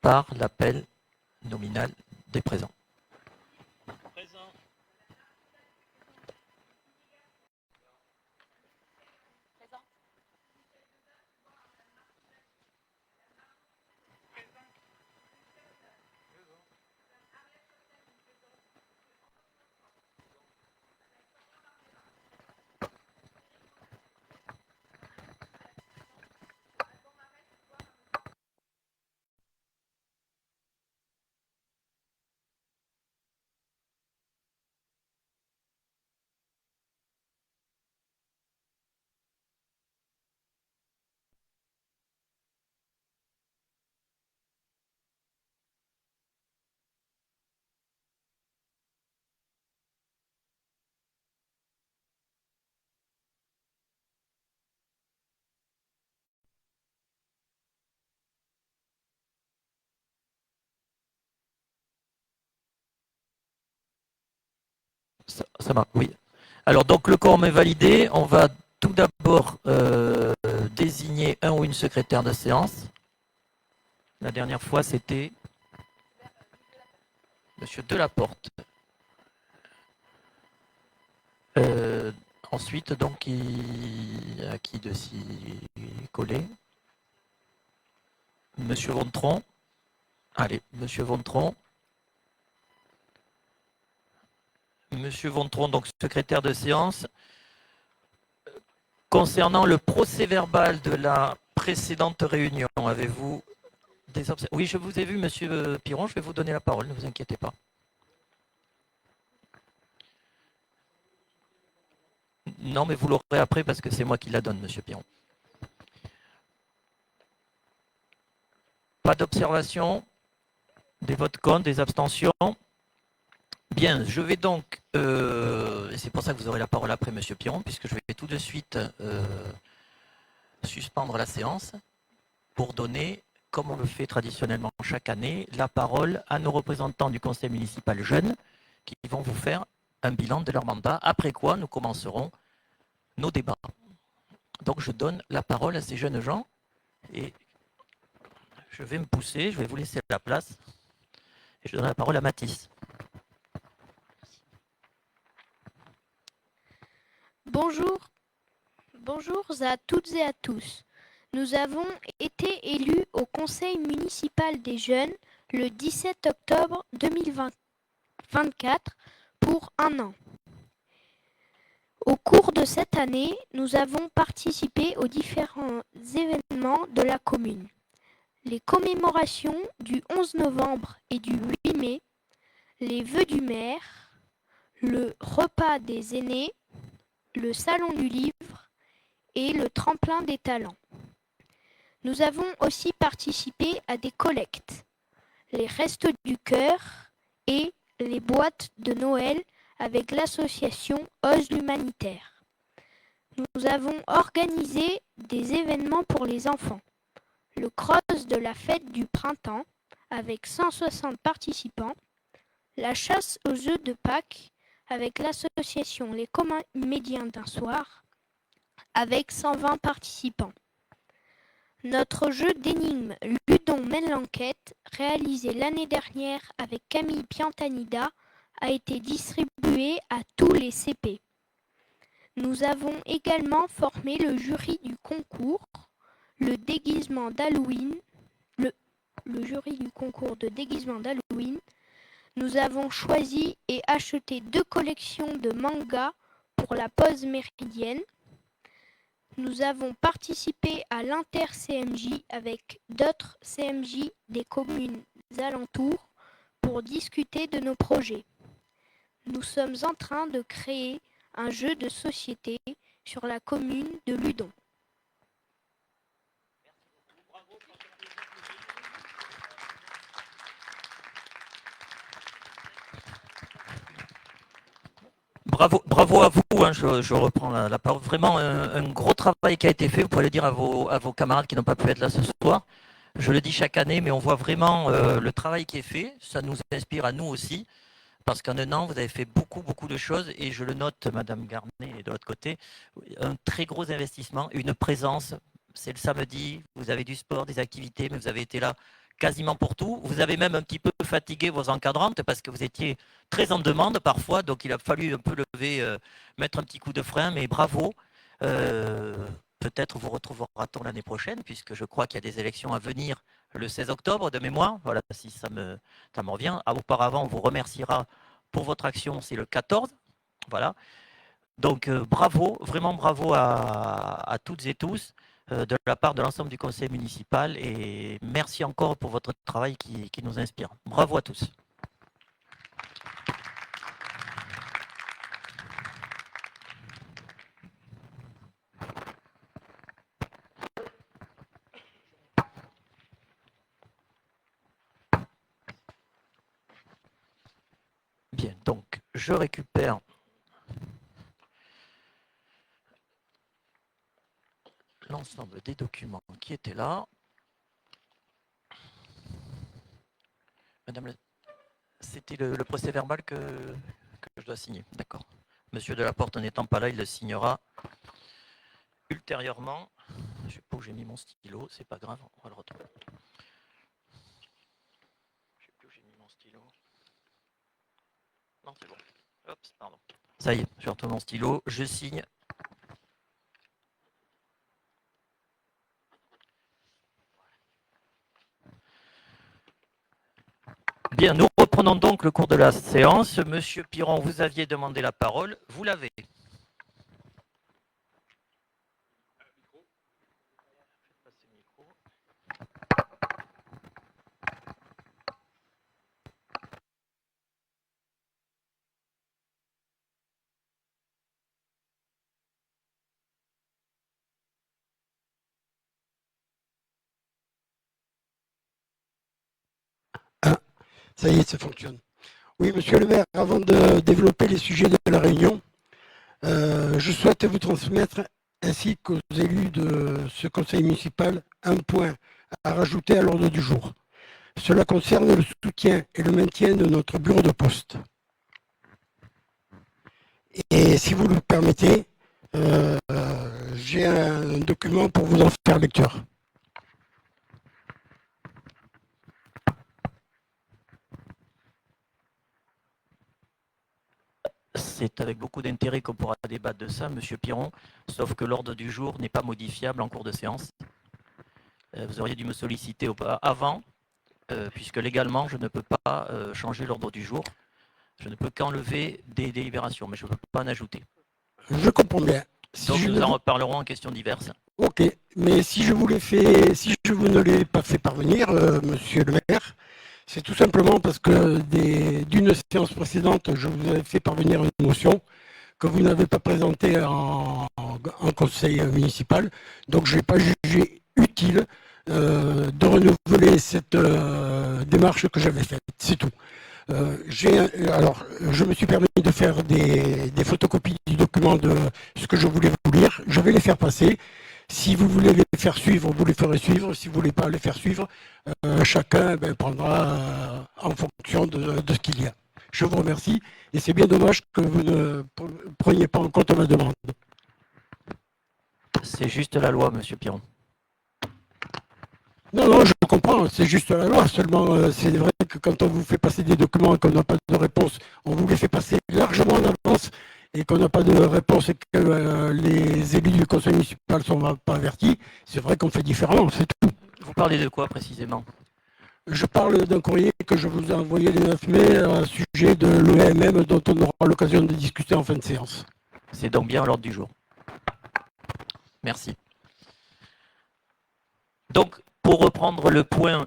par l'appel nominal des présents. Présent. Ça marche, oui. Alors, donc, le quorum est validé. On va tout d'abord désigner un ou une secrétaire de séance. La dernière fois, c'était Monsieur Delaporte. Ensuite, donc, à qui de s'y coller? Monsieur Vontron. Allez, Monsieur Vontron. Monsieur Vontron, donc secrétaire de séance. Concernant le procès-verbal de la précédente réunion, avez-vous des observations? Oui, je vous ai vu, Monsieur Piron, je vais vous donner la parole, ne vous inquiétez pas. Non, mais vous l'aurez après parce que c'est moi qui la donne, Monsieur Piron. Pas d'observation, des votes contre, des abstentions. Bien, je vais donc, et c'est pour ça que vous aurez la parole après, Monsieur Piron, puisque je vais tout de suite suspendre la séance pour donner, comme on le fait traditionnellement chaque année, la parole à nos représentants du conseil municipal jeune qui vont vous faire un bilan de leur mandat, après quoi nous commencerons nos débats. Donc je donne la parole à ces jeunes gens et je vais me pousser, je vais vous laisser la place et je donne la parole à Mathis. Bonjour à toutes et à tous. Nous avons été élus au Conseil municipal des jeunes le 17 octobre 2024 pour un an. Au cours de cette année, nous avons participé aux différents événements de la commune. Les commémorations du 11 novembre et du 8 mai, les vœux du maire, le repas des aînés, le salon du livre et le tremplin des talents. Nous avons aussi participé à des collectes, les Restos du Cœur et les boîtes de Noël avec l'association Ose l'Humanitaire. Nous avons organisé des événements pour les enfants, le cross de la fête du printemps avec 160 participants, la chasse aux œufs de Pâques avec l'association Les Comédiens d'un soir avec 120 participants. Notre jeu d'énigmes Ludon mène l'enquête, réalisé l'année dernière avec Camille Piantanida, a été distribué à tous les CP. Nous avons également formé le jury du concours, le déguisement d'Halloween, le jury du concours de déguisement d'Halloween. Nous avons choisi et acheté 2 collections de mangas pour la pause méridienne. Nous avons participé à l'inter-CMJ avec d'autres CMJ des communes alentours pour discuter de nos projets. Nous sommes en train de créer un jeu de société sur la commune de Ludon. Bravo à vous, hein, je reprends la parole. Vraiment un gros travail qui a été fait, vous pouvez le dire à vos camarades qui n'ont pas pu être là ce soir. Je le dis chaque année, mais on voit vraiment le travail qui est fait. Ça nous inspire à nous aussi, parce qu'en un an, vous avez fait beaucoup de choses. Et je le note, Madame Garnet, de l'autre côté, un très gros investissement, une présence. C'est le samedi, vous avez du sport, des activités, mais vous avez été là quasiment pour tout. Vous avez même un petit peu fatigué vos encadrantes parce que vous étiez très en demande parfois, donc il a fallu un peu lever, mettre un petit coup de frein, mais bravo. Peut-être vous retrouvera-t-on l'année prochaine, puisque je crois qu'il y a des élections à venir le 16 octobre de mémoire. Voilà, si ça me revient. Auparavant, on vous remerciera pour votre action, c'est le 14. Voilà. Donc bravo, vraiment bravo à toutes et tous de la part de l'ensemble du conseil municipal et merci encore pour votre travail qui nous inspire. Bravo à tous. Bien, donc je récupère l'ensemble des documents qui étaient là. Madame, c'était le procès verbal que je dois signer. D'accord. Monsieur Delaporte n'étant pas là, il le signera ultérieurement. Je ne sais pas où j'ai mis mon stylo, c'est pas grave, on va le retrouver. Je ne sais plus où j'ai mis mon stylo. Non, c'est bon. Hop, pardon. Ça y est, je retourne mon stylo, je signe. Bien, nous reprenons donc le cours de la séance. Monsieur Piron, vous aviez demandé la parole, vous l'avez. Ah, ça y est, ça fonctionne. Oui, monsieur le maire, avant de développer les sujets de la réunion, je souhaite vous transmettre, ainsi qu'aux élus de ce conseil municipal, un point à rajouter à l'ordre du jour. Cela concerne le soutien et le maintien de notre bureau de poste. Et si vous le permettez, j'ai un document pour vous en faire lecture. C'est avec beaucoup d'intérêt qu'on pourra débattre de ça, monsieur Piron, sauf que l'ordre du jour n'est pas modifiable en cours de séance. Vous auriez dû me solliciter avant, puisque légalement, je ne peux pas changer l'ordre du jour. Je ne peux qu'enlever des délibérations, mais je ne peux pas en ajouter. Je comprends bien. Donc nous en reparlerons en questions diverses. Ok, mais si je vous ne l'ai pas fait parvenir, monsieur le maire, c'est tout simplement parce que d'une séance précédente, je vous avais fait parvenir une motion que vous n'avez pas présentée en conseil municipal. Donc je n'ai pas jugé utile de renouveler cette démarche que j'avais faite. C'est tout. Alors, je me suis permis de faire des photocopies du document de ce que je voulais vous lire. Je vais les faire passer. Si vous voulez les faire suivre, vous les ferez suivre. Si vous ne voulez pas les faire suivre, chacun prendra en fonction de ce qu'il y a. Je vous remercie et c'est bien dommage que vous ne preniez pas en compte ma demande. C'est juste la loi, monsieur Piron. Non, je comprends, c'est juste la loi. Seulement, c'est vrai que quand on vous fait passer des documents et qu'on n'a pas de réponse, on vous les fait passer largement en avance et qu'on n'a pas de réponse et que les élus du conseil municipal ne sont pas avertis, c'est vrai qu'on fait différemment, c'est tout. Vous parlez de quoi précisément? Je parle d'un courrier que je vous ai envoyé le 9 mai à sujet de l'OMM dont on aura l'occasion de discuter en fin de séance. C'est donc bien à l'ordre du jour. Merci. Donc, pour reprendre le point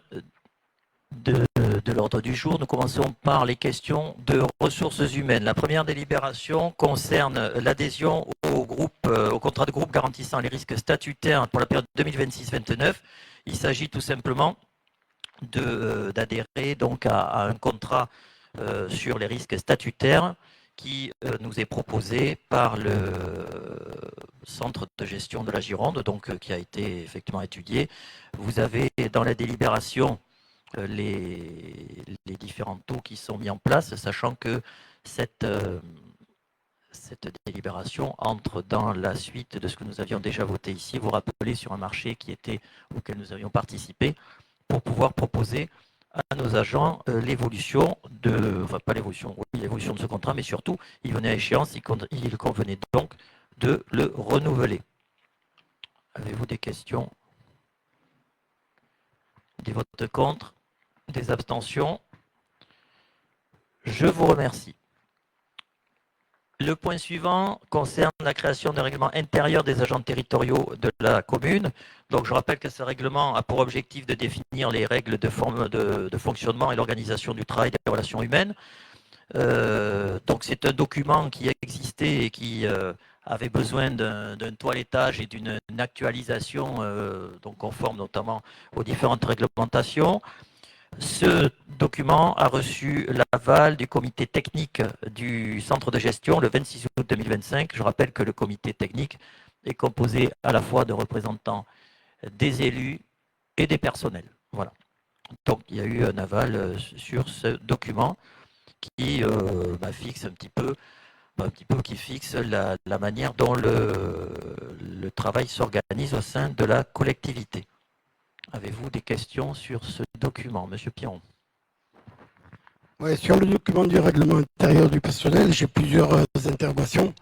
de l'ordre du jour, nous commençons par les questions de ressources humaines. La première délibération concerne l'adhésion au contrat de groupe garantissant les risques statutaires pour la période 2026-29. Il s'agit tout simplement d'adhérer donc à un contrat sur les risques statutaires qui nous est proposé par le centre de gestion de la Gironde, donc qui a été effectivement étudié. Vous avez dans la délibération les différents taux qui sont mis en place, sachant que cette délibération entre dans la suite de ce que nous avions déjà voté ici. Vous rappelez sur un marché auquel nous avions participé. pour pouvoir proposer à nos agents l'évolution enfin pas l'évolution, oui, l'évolution de ce contrat, mais surtout, il venait à échéance, il convenait donc de le renouveler. Avez-vous des questions? Des votes contre? Des abstentions? Je vous remercie. Le point suivant concerne la création d'un règlement intérieur des agents territoriaux de la commune. Donc, je rappelle que ce règlement a pour objectif de définir les règles de fonctionnement et l'organisation du travail des relations humaines. Donc, c'est un document qui existait et qui avait besoin d'un toilettage et d'une actualisation, donc conforme notamment aux différentes réglementations. Ce document a reçu l'aval du comité technique du centre de gestion le 26 août 2025. Je rappelle que le comité technique est composé à la fois de représentants des élus et des personnels. Voilà. Donc il y a eu un aval sur ce document qui fixe un petit peu qui fixe la manière dont le travail s'organise au sein de la collectivité. Avez-vous des questions sur ce document, Monsieur Piron? Ouais, sur le document du règlement intérieur du personnel, j'ai plusieurs interrogations.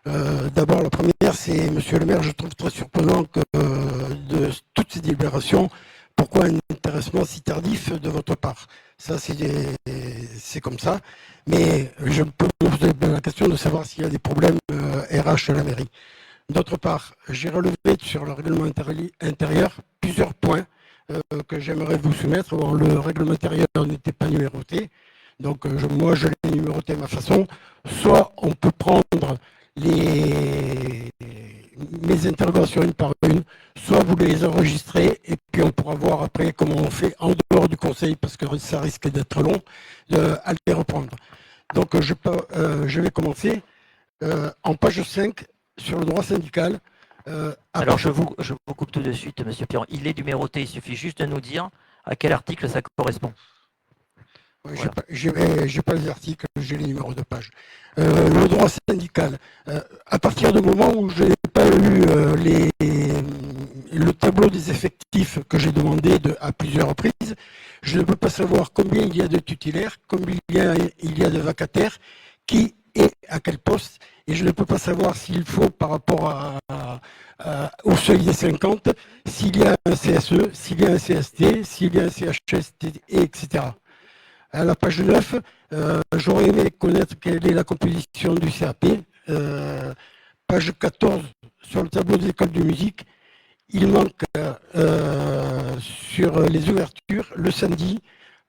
D'abord, la première, c'est, Monsieur le maire, je trouve très surprenant que de toutes ces délibérations, pourquoi un intéressement si tardif de votre part? Ça, c'est comme ça. Mais je peux me poser la question de savoir s'il y a des problèmes RH à la mairie. D'autre part, j'ai relevé sur le règlement intérieur plusieurs points que j'aimerais vous soumettre. Bon, le règlement intérieur n'était pas numéroté, donc moi je l'ai numéroté à ma façon. Soit on peut prendre mes interrogations une par une, soit vous les enregistrez et puis on pourra voir après comment on fait en dehors du conseil, parce que ça risque d'être long, à les reprendre. Donc je vais commencer en page 5 sur le droit syndical. Alors je vous coupe tout de suite, Monsieur Piron. Il est numéroté, il suffit juste de nous dire à quel article ça correspond. Oui, voilà. J'ai pas les articles, j'ai les numéros de page. Le droit syndical, à partir du moment où je n'ai pas eu le tableau des effectifs que j'ai demandé à plusieurs reprises, je ne peux pas savoir combien il y a de titulaires, combien il y a de vacataires, qui est à quel poste, et je ne peux pas savoir s'il faut, par rapport au seuil des 50, s'il y a un CSE, s'il y a un CST, s'il y a un CHST, etc. À la page 9, j'aurais aimé connaître quelle est la composition du CAP. Page 14, sur le tableau des écoles de musique, il manque sur les ouvertures le samedi,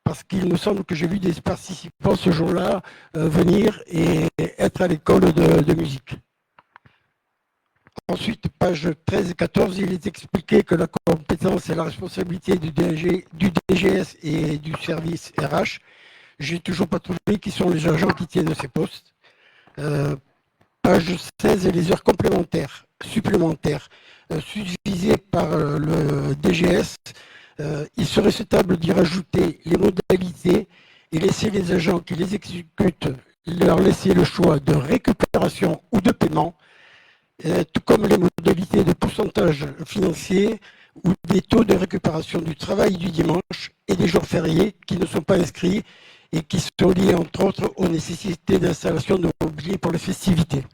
parce qu'il me semble que j'ai vu des participants ce jour-là venir et être à l'école de musique. Ensuite, page 13 et 14, il est expliqué que la compétence et la responsabilité du DGS et du service RH. J'ai toujours pas trouvé qui sont les agents qui tiennent ces postes. Page 16, les heures complémentaires, supplémentaires, subvisées par le DGS. Il serait souhaitable d'y rajouter les modalités et laisser les agents qui les exécutent leur laisser le choix de récupération ou de paiement, tout comme les modalités de pourcentage financier ou des taux de récupération du travail du dimanche et des jours fériés qui ne sont pas inscrits et qui sont liés entre autres aux nécessités d'installation de mobilier pour les festivités.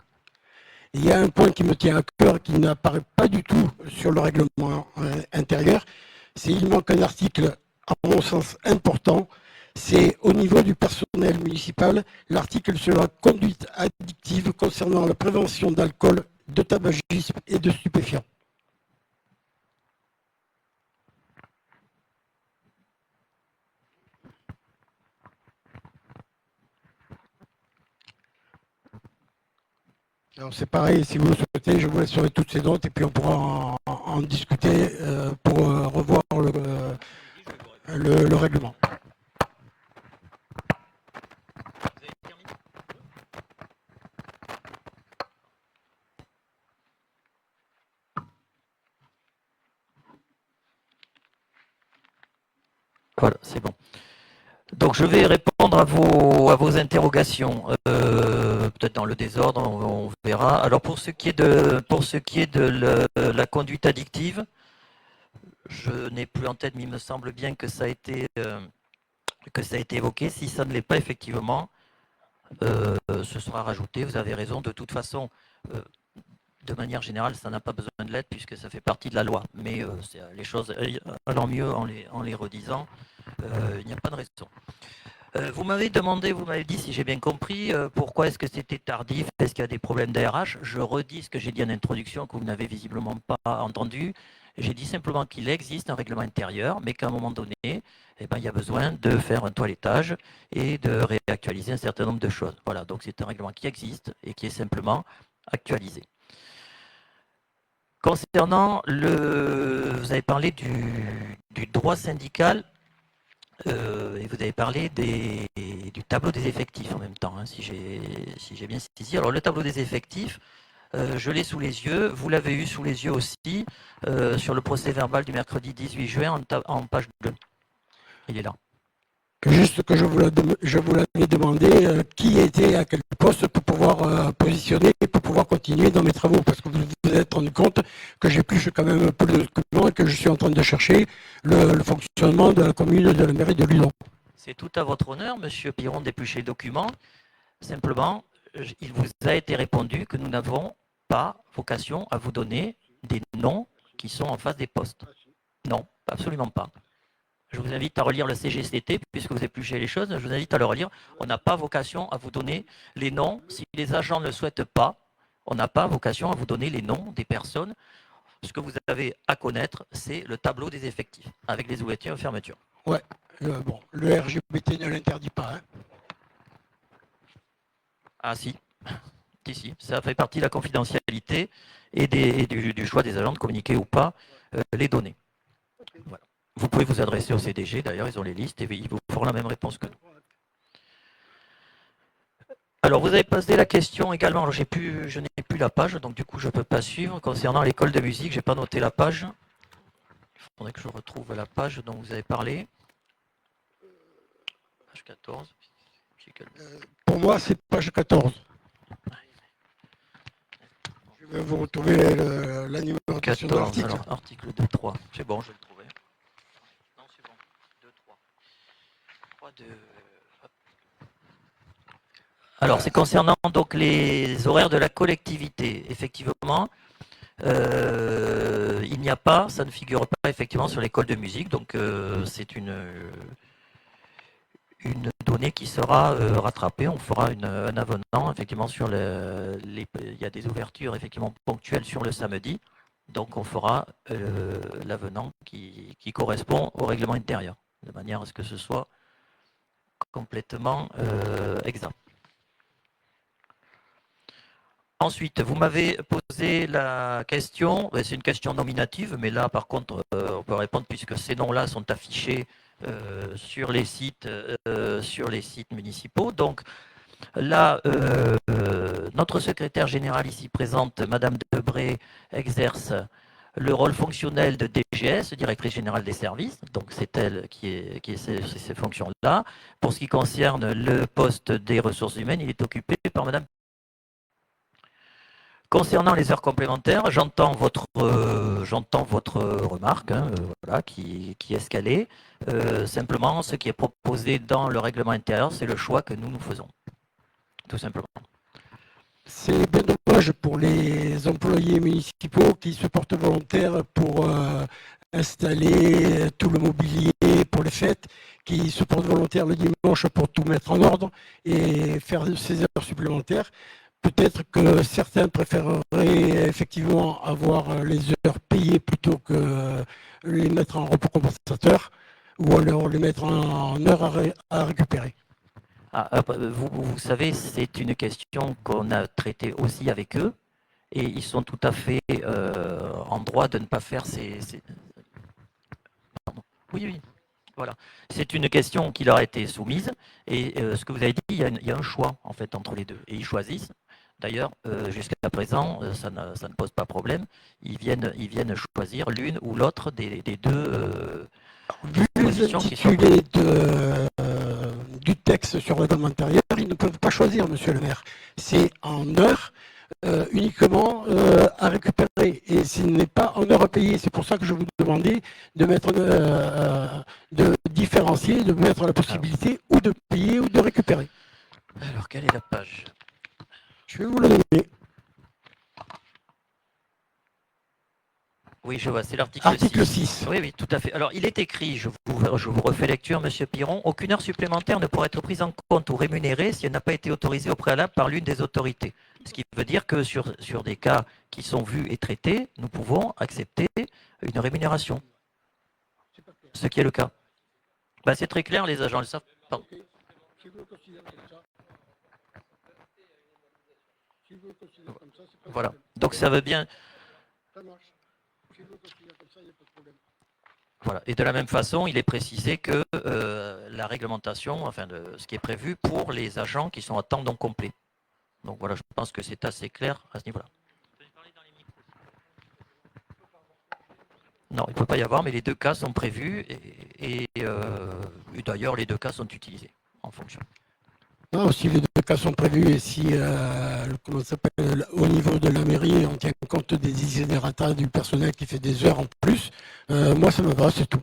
Il y a un point qui me tient à cœur qui n'apparaît pas du tout sur le règlement intérieur, c'est qu'il manque un article à mon sens important, c'est au niveau du personnel municipal, l'article sur la conduite addictive concernant la prévention d'alcool, de tabagisme et de stupéfiants. Alors c'est pareil, si vous le souhaitez, je vous laisserai toutes ces notes et puis on pourra en discuter pour revoir le règlement. Voilà, c'est bon. Donc je vais répondre à vos interrogations, peut-être dans le désordre, on verra. Alors pour ce qui est de la conduite addictive, Je n'ai plus en tête, mais il me semble bien que ça a été évoqué. Si ça ne l'est pas, effectivement, ce sera rajouté. Vous avez raison. De toute façon, de manière générale, ça n'a pas besoin de l'être puisque ça fait partie de la loi. Mais les choses allant mieux en les redisant, il n'y a pas de raison. Vous m'avez dit, si j'ai bien compris, pourquoi est-ce que c'était tardif, est-ce qu'il y a des problèmes d'ARH? Je redis ce que j'ai dit en introduction, que vous n'avez visiblement pas entendu. J'ai dit simplement qu'il existe un règlement intérieur, mais qu'à un moment donné, eh ben, il y a besoin de faire un toilettage et de réactualiser un certain nombre de choses. Voilà, donc c'est un règlement qui existe et qui est simplement actualisé. Concernant vous avez parlé du droit syndical et vous avez parlé du tableau des effectifs en même temps, hein, si j'ai bien saisi. Alors le tableau des effectifs, je l'ai sous les yeux, vous l'avez eu sous les yeux aussi sur le procès verbal du mercredi 18 juin en page 2. Il est là. Juste que je vous l'avais demandé qui était à quel poste pour pouvoir positionner et pour pouvoir continuer dans mes travaux, parce que vous vous êtes rendu compte que j'épluche quand même un peu de documents et que je suis en train de chercher le fonctionnement de la commune de la mairie de Ludon. C'est tout à votre honneur, monsieur Piron, d'éplucher le document. Simplement, il vous a été répondu que nous n'avons pas vocation à vous donner des noms qui sont en face des postes. Non, absolument pas. Je vous invite à relire le CGCT, puisque vous épluchez les choses, je vous invite à le relire. On n'a pas vocation à vous donner les noms. Si les agents ne le souhaitent pas, on n'a pas vocation à vous donner les noms des personnes. Ce que vous avez à connaître, c'est le tableau des effectifs, avec les ouvertures et fermetures. Ouais, bon, le RGPT ne l'interdit pas. Hein. Ah si, si, ça fait partie de la confidentialité et du choix des agents de communiquer ou pas les données. Voilà. Vous pouvez vous adresser au CDG, d'ailleurs, ils ont les listes et ils vous feront la même réponse que nous. Alors, vous avez posé la question également, alors je n'ai plus la page, donc du coup, je ne peux pas suivre. Concernant l'école de musique, je n'ai pas noté la page. Il faudrait que je retrouve la page dont vous avez parlé. Page 14. Pour moi, c'est page 14. Je vais vous retrouver la numérotation de l'article. Alors, article 2.3. C'est bon, je vais le trouver. Non, c'est bon. 2.3. 3, 2. Alors, c'est concernant donc les horaires de la collectivité. Effectivement, il n'y a pas, ça ne figure pas effectivement sur l'école de musique. Donc, c'est une donnée qui sera rattrapée. On fera un avenant effectivement sur il y a des ouvertures effectivement ponctuelles sur le samedi. Donc, on fera l'avenant qui correspond au règlement intérieur, de manière à ce que ce soit complètement exact. Ensuite, vous m'avez posé la question, c'est une question nominative, mais là par contre on peut répondre puisque ces noms-là sont affichés sur les sites municipaux. Donc là, notre secrétaire générale ici présente, Madame Debré, exerce le rôle fonctionnel de DGS, directrice générale des services, donc c'est elle qui est ces fonctions-là. Pour ce qui concerne le poste des ressources humaines, il est occupé par Madame. Concernant les heures complémentaires, j'entends votre remarque, hein, voilà, qui est escalée. Simplement, ce qui est proposé dans le règlement intérieur, c'est le choix que nous faisons, tout simplement. C'est bien dommage pour les employés municipaux qui se portent volontaires pour installer tout le mobilier pour les fêtes, qui se portent volontaires le dimanche pour tout mettre en ordre et faire ces heures supplémentaires. Peut-être que certains préféreraient effectivement avoir les heures payées plutôt que les mettre en repos compensateur ou alors les mettre en heures à récupérer. Vous savez, c'est une question qu'on a traitée aussi avec eux et ils sont tout à fait en droit de ne pas faire Pardon. Oui, voilà. C'est une question qui leur a été soumise et ce que vous avez dit, il y a un choix en fait entre les deux et ils choisissent. D'ailleurs, jusqu'à présent, ça ne pose pas problème. Ils viennent choisir l'une ou l'autre des deux dispositions qui sont du texte sur le règlement intérieur, ils ne peuvent pas choisir, monsieur le maire. C'est en heure uniquement à récupérer. Et ce n'est pas en heure payée. C'est pour ça que je vous demandais de mettre, de différencier, de mettre la possibilité ou de payer ou de récupérer. Alors, quelle est la page? Je vais vous le donner. Oui, je vois, c'est l'article Article 6. 6. Oui, oui, tout à fait. Alors, il est écrit, je vous refais lecture, Monsieur Piron, aucune heure supplémentaire ne pourra être prise en compte ou rémunérée si elle n'a pas été autorisée au préalable par l'une des autorités. Ce qui veut dire que sur des cas qui sont vus et traités, nous pouvons accepter une rémunération. Ce qui est le cas. Ben, c'est très clair, les agents le savent. Pardon. Voilà. Donc ça veut bien. Voilà. Et de la même façon, il est précisé que la réglementation, enfin ce qui est prévu pour les agents qui sont à temps non complet. Donc voilà, je pense que c'est assez clair à ce niveau-là. Non, il ne peut pas y avoir, mais les deux cas sont prévus et d'ailleurs les deux cas sont utilisés en fonction. Non, si les deux cas sont prévus et si comment ça s'appelle, au niveau de la mairie, on tient compte des desiderata du personnel qui fait des heures en plus, moi ça me va, c'est tout.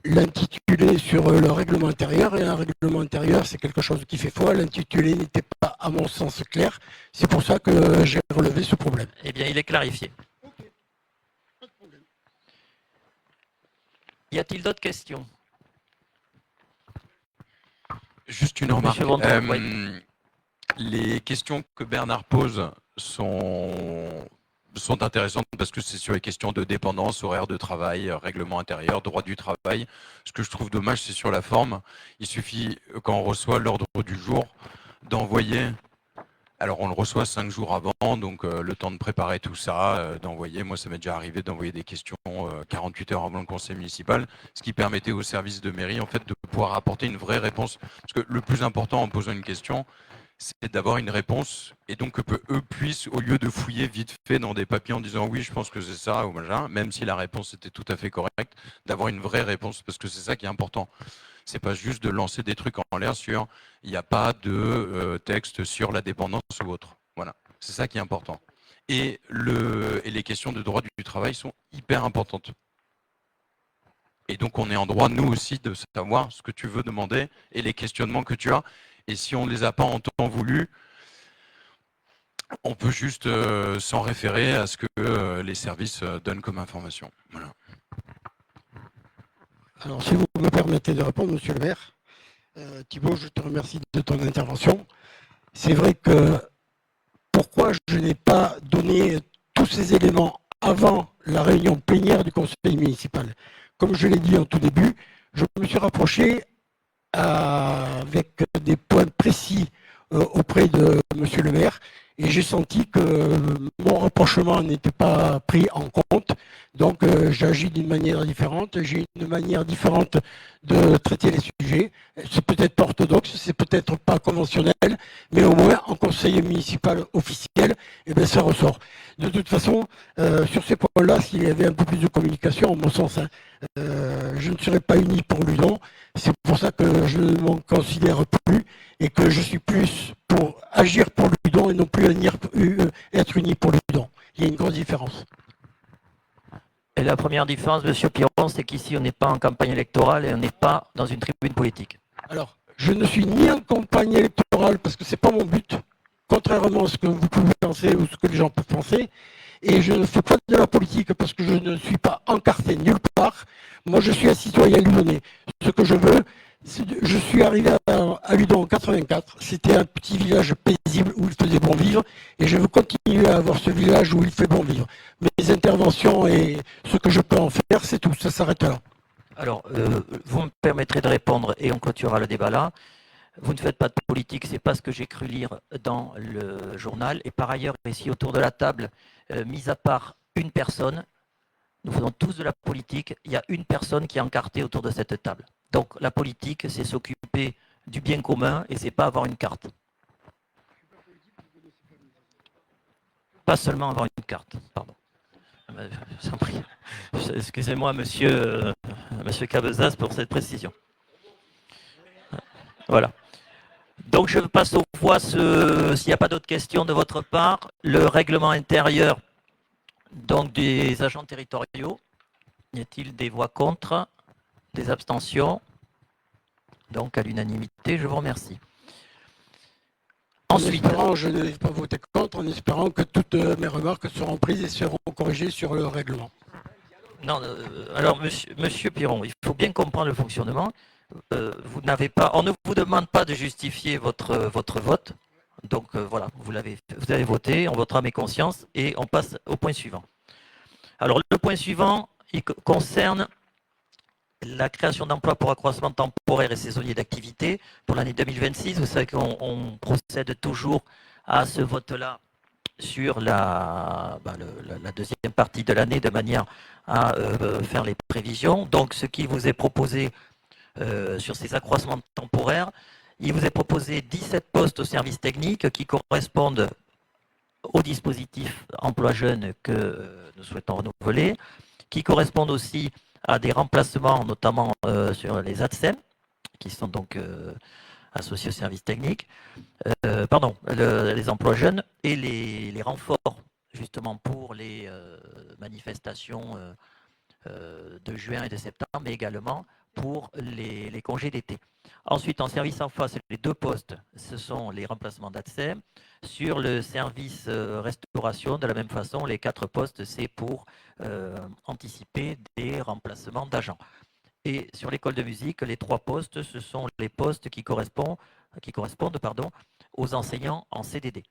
L'intitulé sur le règlement intérieur, et un règlement intérieur c'est quelque chose qui fait foi, l'intitulé n'était pas à mon sens clair, c'est pour ça que j'ai relevé ce problème. Eh bien, il est clarifié. Ok, pas de problème. Y a-t-il d'autres questions? Juste une remarque. Monsieur Vendron, oui. Les questions que Bernard pose sont intéressantes parce que c'est sur les questions de dépendance, horaire de travail, règlement intérieur, droit du travail. Ce que je trouve dommage, c'est sur la forme. Il suffit, quand on reçoit l'ordre du jour, d'envoyer. Alors, on le reçoit 5 jours avant, donc le temps de préparer tout ça, d'envoyer. Moi, ça m'est déjà arrivé d'envoyer des questions 48 heures avant le conseil municipal, ce qui permettait au service de mairie, en fait, de pouvoir apporter une vraie réponse. Parce que le plus important en posant une question, c'est d'avoir une réponse et donc que eux puissent, au lieu de fouiller vite fait dans des papiers en disant oui, je pense que c'est ça ou machin, même si la réponse était tout à fait correcte, d'avoir une vraie réponse parce que c'est ça qui est important. C'est pas juste de lancer des trucs en l'air sur il n'y a pas de texte sur la dépendance ou autre. Voilà, c'est ça qui est important. Et les questions de droit du travail sont hyper importantes. Et donc on est en droit, nous aussi, de savoir ce que tu veux demander et les questionnements que tu as. Et si on ne les a pas en temps voulu, on peut juste s'en référer à ce que les services donnent comme information. Voilà. Alors, si vous me permettez de répondre, monsieur le maire, Thibault, je te remercie de ton intervention. C'est vrai que pourquoi je n'ai pas donné tous ces éléments avant la réunion plénière du conseil municipal? Comme je l'ai dit en tout début, je me suis rapproché avec des points précis auprès de monsieur le maire et j'ai senti que mon rapprochement n'était pas pris en compte. Donc j'agis d'une manière différente, j'ai une manière différente de traiter les sujets. C'est peut-être pas orthodoxe, c'est peut-être pas conventionnel, mais au moins en conseil municipal officiel, eh bien, ça ressort. De toute façon, sur ces points-là, s'il y avait un peu plus de communication, en mon sens, je ne serais pas uni pour Ludon. C'est pour ça que je ne m'en considère plus et que je suis plus pour agir pour Ludon et non plus être uni pour Ludon. Il y a une grosse différence. Et la première différence, monsieur Piron, c'est qu'ici, on n'est pas en campagne électorale et on n'est pas dans une tribune politique. Alors, je ne suis ni en campagne électorale parce que ce n'est pas mon but, contrairement à ce que vous pouvez penser ou ce que les gens peuvent penser. Et je ne fais pas de la politique parce que je ne suis pas encarté nulle part. Moi, je suis un citoyen ludonais. Ce que je veux, je suis arrivé à Ludon en 84. C'était un petit village paisible où il faisait bon vivre. Et je veux continuer à avoir ce village où il fait bon vivre. Mes interventions et ce que je peux en faire, c'est tout. Ça s'arrête là. Alors, vous me permettrez de répondre et on clôturera le débat là. Vous ne faites pas de politique, c'est pas ce que j'ai cru lire dans le journal. Et par ailleurs, ici autour de la table, mis à part une personne, nous faisons tous de la politique, il y a une personne qui est encartée autour de cette table. Donc la politique, c'est s'occuper du bien commun et c'est pas avoir une carte. Pas seulement avoir une carte, pardon. Excusez-moi, monsieur Cabezas, pour cette précision. Voilà. Donc je passe aux voix, s'il n'y a pas d'autres questions de votre part, le règlement intérieur donc, des agents territoriaux. Y a-t-il des voix contre, des abstentions? Donc à l'unanimité, je vous remercie. Ensuite, Je ne vais pas voter contre, en espérant que toutes mes remarques seront prises et seront corrigées sur le règlement. non, alors monsieur Piron, il faut bien comprendre le fonctionnement. Vous n'avez pas, on ne vous demande pas de justifier votre vote. Donc voilà, vous avez voté, on votera mes consciences et on passe au point suivant. Alors le point suivant, il concerne la création d'emplois pour accroissement temporaire et saisonnier d'activité pour l'année 2026. Vous savez qu'on procède toujours à ce vote-là sur la deuxième partie de l'année de manière à faire les prévisions. Donc ce qui vous est proposé sur ces accroissements temporaires, il vous est proposé 17 postes au service technique qui correspondent au dispositif emploi jeune que nous souhaitons renouveler, qui correspondent aussi à des remplacements, notamment sur les ATSEM, qui sont donc associés au service technique, les emplois jeunes et les renforts, justement, pour les manifestations de juin et de septembre, mais également pour les congés d'été. Ensuite, en service en face, les deux postes, ce sont les remplacements d'ATSEM. Sur le service restauration, de la même façon, les 4 postes, c'est pour anticiper des remplacements d'agents. Et sur l'école de musique, les 3 postes, ce sont les postes qui correspondent aux enseignants en CDD.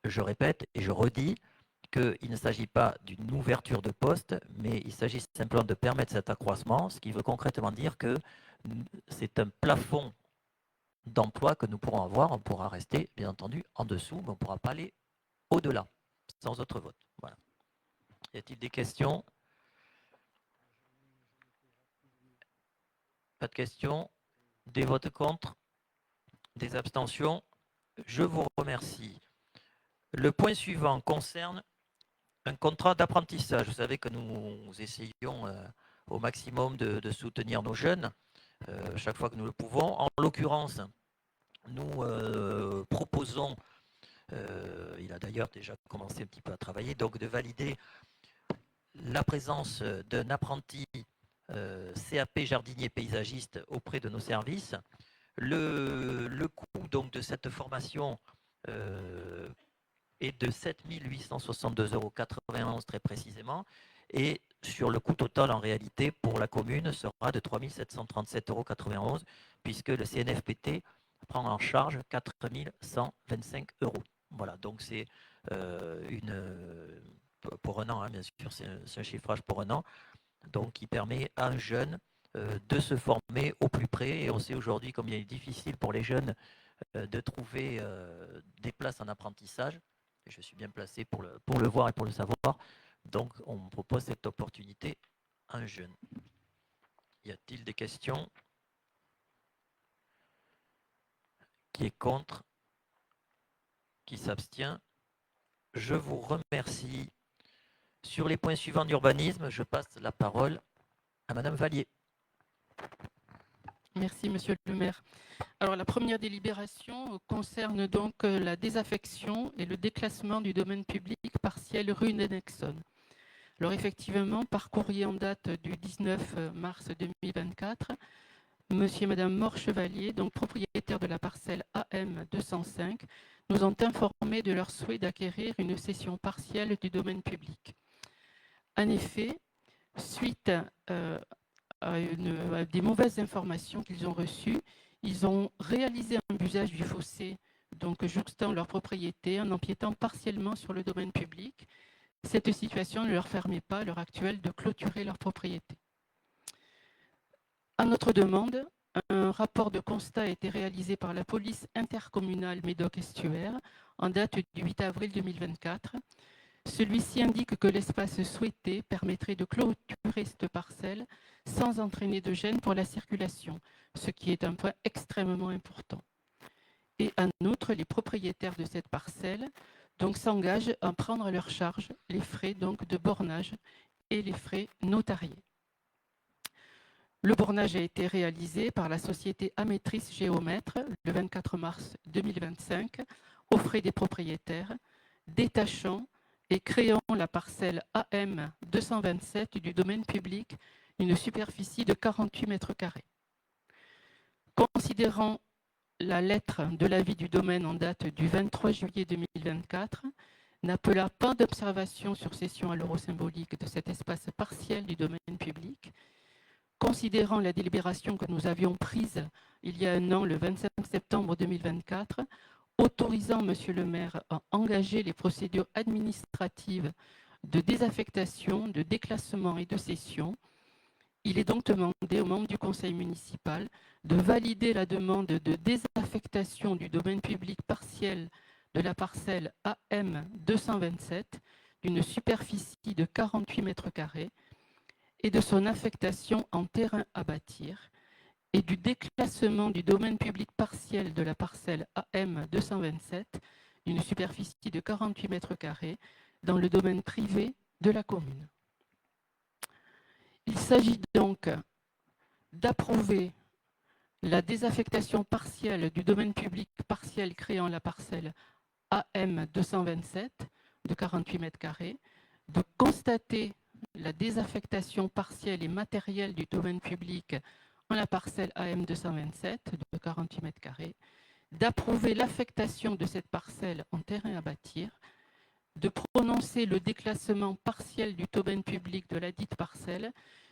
Je répète et je redis qu'il ne s'agit pas d'une ouverture de poste, mais il s'agit simplement de permettre cet accroissement, ce qui veut concrètement dire que c'est un plafond d'emploi que nous pourrons avoir. On pourra rester, bien entendu, en dessous, mais on ne pourra pas aller au-delà, sans autre vote. Voilà. Y a-t-il des questions? Pas de questions? Des votes contre? Des abstentions? Je vous remercie. Le point suivant concerne un contrat d'apprentissage. Vous savez que nous essayons au maximum de soutenir nos jeunes chaque fois que nous le pouvons. En l'occurrence, nous proposons, il a d'ailleurs déjà commencé un petit peu à travailler, donc de valider la présence d'un apprenti CAP jardinier paysagiste auprès de nos services. Le coût donc de cette formation est de 7 862,91 € très précisément, et sur le coût total en réalité pour la commune sera de 3 737,91 € puisque le CNFPT prend en charge 4 125 €. Voilà, donc c'est pour un an, hein, bien sûr, c'est un chiffrage pour un an, donc qui permet à un jeune de se former au plus près. Et on sait aujourd'hui combien il est difficile pour les jeunes de trouver des places en apprentissage. Et je suis bien placé pour le voir et pour le savoir. Donc, on me propose cette opportunité à un jeune. Y a-t-il des questions? Qui est contre? Qui s'abstient? Je vous remercie. Sur les points suivants d'urbanisme, je passe la parole à Madame Vallier. Merci, Monsieur le maire. Alors, la première délibération concerne donc la désaffection et le déclassement du domaine public partiel rue Nexon. Alors, effectivement, par courrier en date du 19 mars 2024, Monsieur et Madame Mort-Chevalier, donc propriétaires de la parcelle AM 205, nous ont informé de leur souhait d'acquérir une cession partielle du domaine public. En effet, suite à des mauvaises informations qu'ils ont reçues, ils ont réalisé un usage du fossé, donc jouxtant leur propriété en empiétant partiellement sur le domaine public. Cette situation ne leur permet pas, à l'heure actuelle, de clôturer leur propriété. À notre demande, un rapport de constat a été réalisé par la police intercommunale Médoc-Estuaire en date du 8 avril 2024. Celui-ci indique que l'espace souhaité permettrait de clôturer cette parcelle sans entraîner de gêne pour la circulation, ce qui est un point extrêmement important. Et en outre, les propriétaires de cette parcelle s'engagent à prendre à leur charge les frais de bornage et les frais notariés. Le bornage a été réalisé par la société Ametris Géomètre le 24 mars 2025 aux frais des propriétaires, détachant et créant la parcelle AM 227 du domaine public, une superficie de 48 mètres carrés. Considérant la lettre de l'avis du domaine en date du 23 juillet 2024, n'appela pas d'observation sur cession à l'euro symbolique de cet espace partiel du domaine public, considérant la délibération que nous avions prise il y a un an, le 25 septembre 2024, autorisant Monsieur le maire à engager les procédures administratives de désaffectation, de déclassement et de cession, il est donc demandé aux membres du conseil municipal de valider la demande de désaffectation du domaine public partiel de la parcelle AM 227 d'une superficie de 48 mètres carrés et de son affectation en terrain à bâtir et du déclassement du domaine public partiel de la parcelle AM 227 d'une superficie de 48 mètres carrés dans le domaine privé de la commune. Il s'agit donc d'approuver la désaffectation partielle du domaine public partiel créant la parcelle AM 227 de 48 mètres carrés, de constater la désaffectation partielle et matérielle du domaine public en la parcelle AM 227 de 48 mètres carrés, d'approuver l'affectation de cette parcelle en terrain à bâtir, de prononcer le déclassement partiel du domaine public de la dite parcelle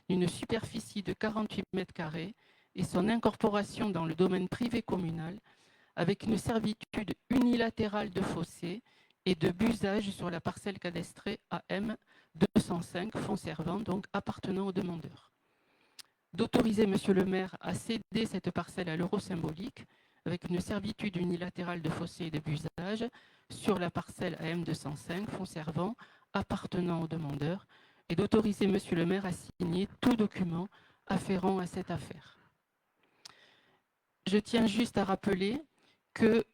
d'une superficie de 48 mètres carrés et son incorporation dans le domaine privé communal avec une servitude unilatérale de fossé et de busage sur la parcelle cadastrée AM 205, fonds servant, donc appartenant au demandeur. D'autoriser Monsieur le maire à céder cette parcelle à l'euro symbolique avec une servitude unilatérale de fossé et de busage sur la parcelle AM 205, fonds servant, appartenant au demandeur, et d'autoriser Monsieur le maire à signer tout document afférent à cette affaire. Je tiens juste à rappeler que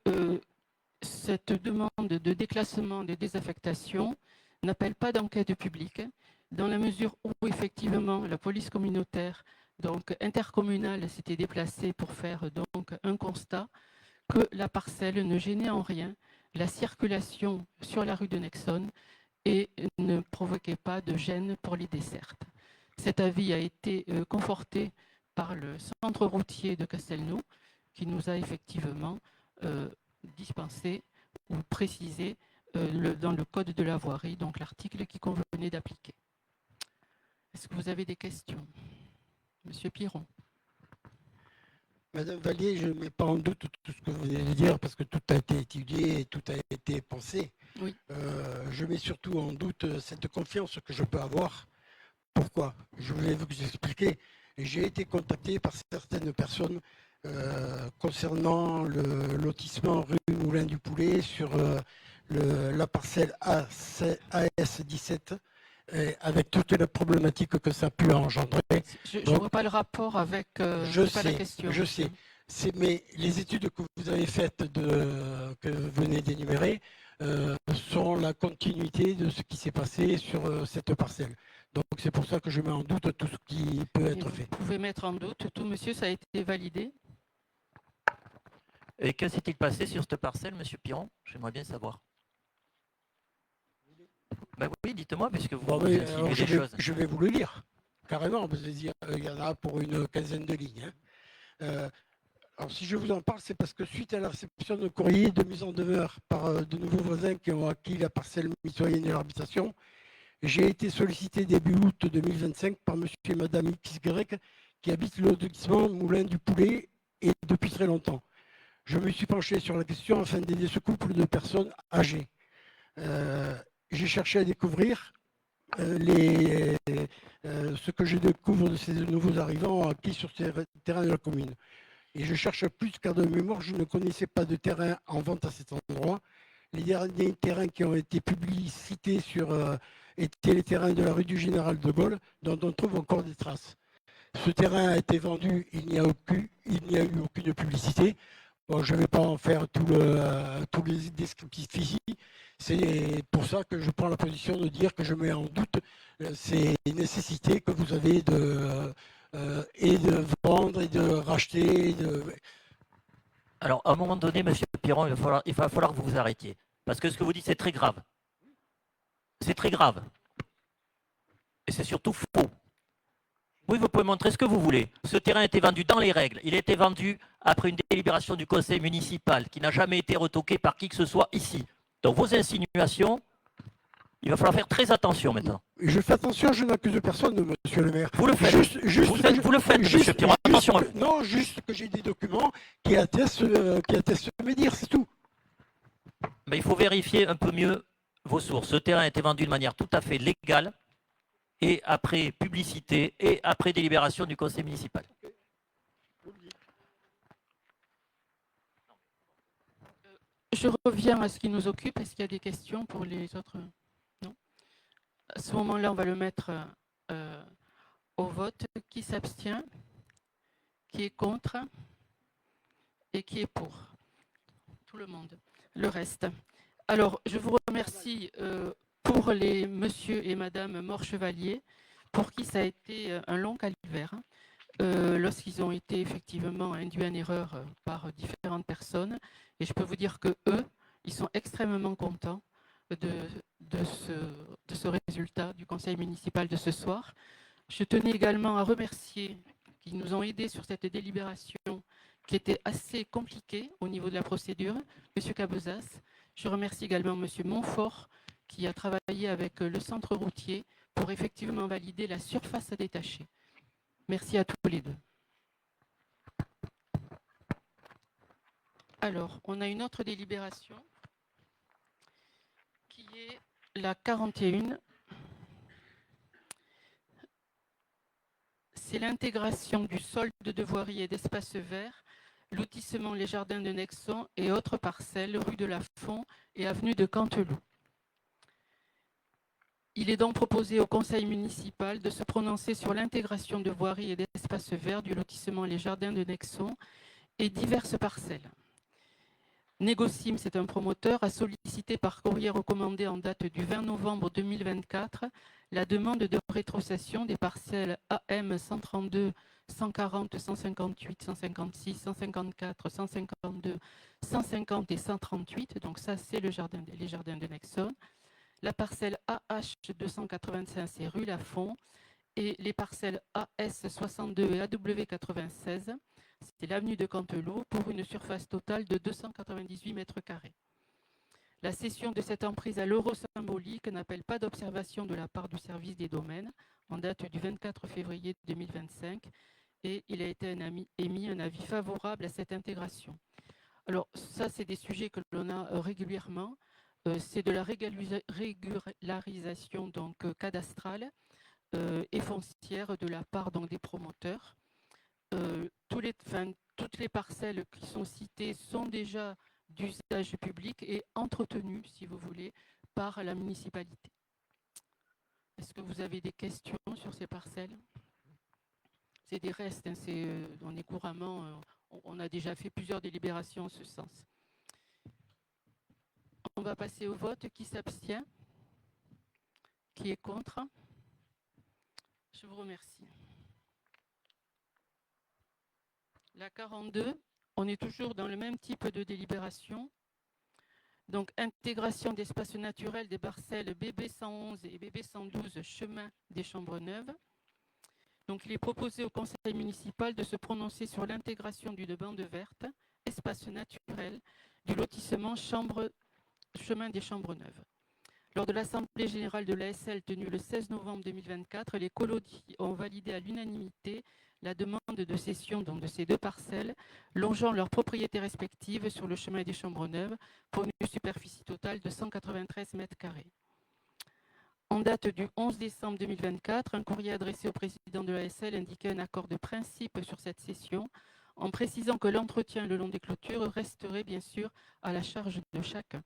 cette demande de déclassement, de désaffectation n'appelle pas d'enquête publique, dans la mesure où effectivement la police communautaire, donc intercommunale, s'était déplacée pour faire donc un constat que la parcelle ne gênait en rien la circulation sur la rue de Nexon et ne provoquait pas de gêne pour les dessertes. Cet avis a été conforté par le centre routier de Castelnau, qui nous a effectivement dispensé ou précisé dans le code de la voirie, donc l'article qui convenait d'appliquer. Est-ce que vous avez des questions? Monsieur Piron. Madame Vallier, je ne mets pas en doute tout ce que vous venez de dire parce que tout a été étudié et tout a été pensé. Oui. Je mets surtout en doute cette confiance que je peux avoir. Pourquoi? Je voulais vous expliquer. J'ai été contacté par certaines personnes concernant le lotissement rue Moulin du Poulet sur la parcelle AS17 avec toute la problématique que ça a pu engendrer. Je ne vois pas le rapport avec pas la question. Je sais. Mais les études que vous avez faites, que vous venez d'énumérer, sont la continuité de ce qui s'est passé sur cette parcelle. Donc c'est pour ça que je mets en doute tout ce qui peut être fait. Vous pouvez mettre en doute tout, monsieur, ça a été validé. Et que s'est-il passé sur cette parcelle, monsieur Piron? J'aimerais bien savoir. Ben oui, dites-moi, puisque vous inscrivez des choses. Je vais vous le lire, carrément. Il y en a pour une quinzaine de lignes. Alors, si je vous en parle, c'est parce que suite à la réception de courrier de mise en demeure par de nouveaux voisins qui ont acquis la parcelle mitoyenne de leur habitation, j'ai été sollicité début août 2025 par monsieur et madame XY qui habitent le lotissement Moulin du Poulet et depuis très longtemps. Je me suis penché sur la question afin d'aider ce couple de personnes âgées. J'ai cherché à découvrir ce que je découvre de ces nouveaux arrivants acquis sur ces terrains de la commune. Et je cherche plus car de mémoire, je ne connaissais pas de terrain en vente à cet endroit. Les derniers terrains qui ont été publicités étaient les terrains de la rue du Général de Gaulle, dont on trouve encore des traces. Ce terrain a été vendu, il n'y a eu aucune publicité. Bon, je ne vais pas en faire tous les descriptifs ici. C'est pour ça que je prends la position de dire que je mets en doute ces nécessités que vous avez et de vendre et de racheter. Alors, à un moment donné, Monsieur Piron, il va falloir que vous vous arrêtiez. Parce que ce que vous dites, c'est très grave. C'est très grave. Et c'est surtout faux. Oui, vous pouvez montrer ce que vous voulez. Ce terrain a été vendu dans les règles. Il a été vendu après une délibération du conseil municipal qui n'a jamais été retoquée par qui que ce soit ici. Donc vos insinuations, il va falloir faire très attention maintenant. Je fais attention, je n'accuse personne, monsieur le maire. Vous le faites. Vous le faites, monsieur Piron. Attention. Non, juste que j'ai des documents qui attestent mes dires, c'est tout. Mais il faut vérifier un peu mieux vos sources. Ce terrain a été vendu de manière tout à fait légale et après publicité et après délibération du conseil municipal. Je reviens à ce qui nous occupe. Est-ce qu'il y a des questions pour les autres? Non. À ce moment-là, on va le mettre au vote. Qui s'abstient? Qui est contre? Et qui est pour? Tout le monde. Le reste. Alors, je vous remercie pour les monsieur et madame Mort-Chevalier, pour qui ça a été un long calvaire, lorsqu'ils ont été effectivement induits en erreur par différentes personnes. Et je peux vous dire que eux, ils sont extrêmement contents de ce résultat du conseil municipal de ce soir. Je tenais également à remercier qui nous ont aidés sur cette délibération qui était assez compliquée au niveau de la procédure, M. Cabezas. Je remercie également M. Montfort qui a travaillé avec le centre routier pour effectivement valider la surface détachée. Merci à tous les deux. Alors, on a une autre délibération qui est la 41. C'est l'intégration du solde de voirie et d'espaces verts, lotissement Les Jardins de Nexon et autres parcelles, rue de la Font et avenue de Canteloup. Il est donc proposé au conseil municipal de se prononcer sur l'intégration de voiries et d'espaces verts du lotissement Les Jardins de Nexon et diverses parcelles. Négocim, c'est un promoteur, a sollicité par courrier recommandé en date du 20 novembre 2024 la demande de rétrocession des parcelles AM 132, 140, 158, 156, 154, 152, 150 et 138. Donc ça, c'est les jardins de Nexon. La parcelle AH 285, c'est rue Lafont. Et les parcelles AS 62 et AW 96, c'est l'avenue de Canteloup pour une surface totale de 298 mètres carrés. La cession de cette emprise à l'euro symbolique n'appelle pas d'observation de la part du service des domaines en date du 24 février 2025 et il a été émis un avis favorable à cette intégration. Alors ça, c'est des sujets que l'on a régulièrement. C'est de la régularisation donc cadastrale et foncière de la part donc, des promoteurs. Toutes les parcelles qui sont citées sont déjà d'usage public et entretenues, si vous voulez, par la municipalité. Est-ce que vous avez des questions sur ces parcelles? C'est des restes, hein, on est couramment, on a déjà fait plusieurs délibérations en ce sens. On va passer au vote. Qui s'abstient? Qui est contre? Je vous remercie. La 42, on est toujours dans le même type de délibération. Donc, intégration d'espaces naturels des parcelles BB 111 et BB 112, chemin des Chambres Neuves. Donc, il est proposé au conseil municipal de se prononcer sur l'intégration d'une bande verte, espace naturel, du lotissement chemin des Chambres Neuves. Lors de l'Assemblée générale de l'ASL tenue le 16 novembre 2024, les colodis ont validé à l'unanimité la demande de cession donc, de ces deux parcelles, longeant leurs propriétés respectives sur le chemin des Chambres Neuves pour une superficie totale de 193 mètres carrés. En date du 11 décembre 2024, un courrier adressé au président de l'ASL indiquait un accord de principe sur cette cession, en précisant que l'entretien le long des clôtures resterait bien sûr à la charge de chacun.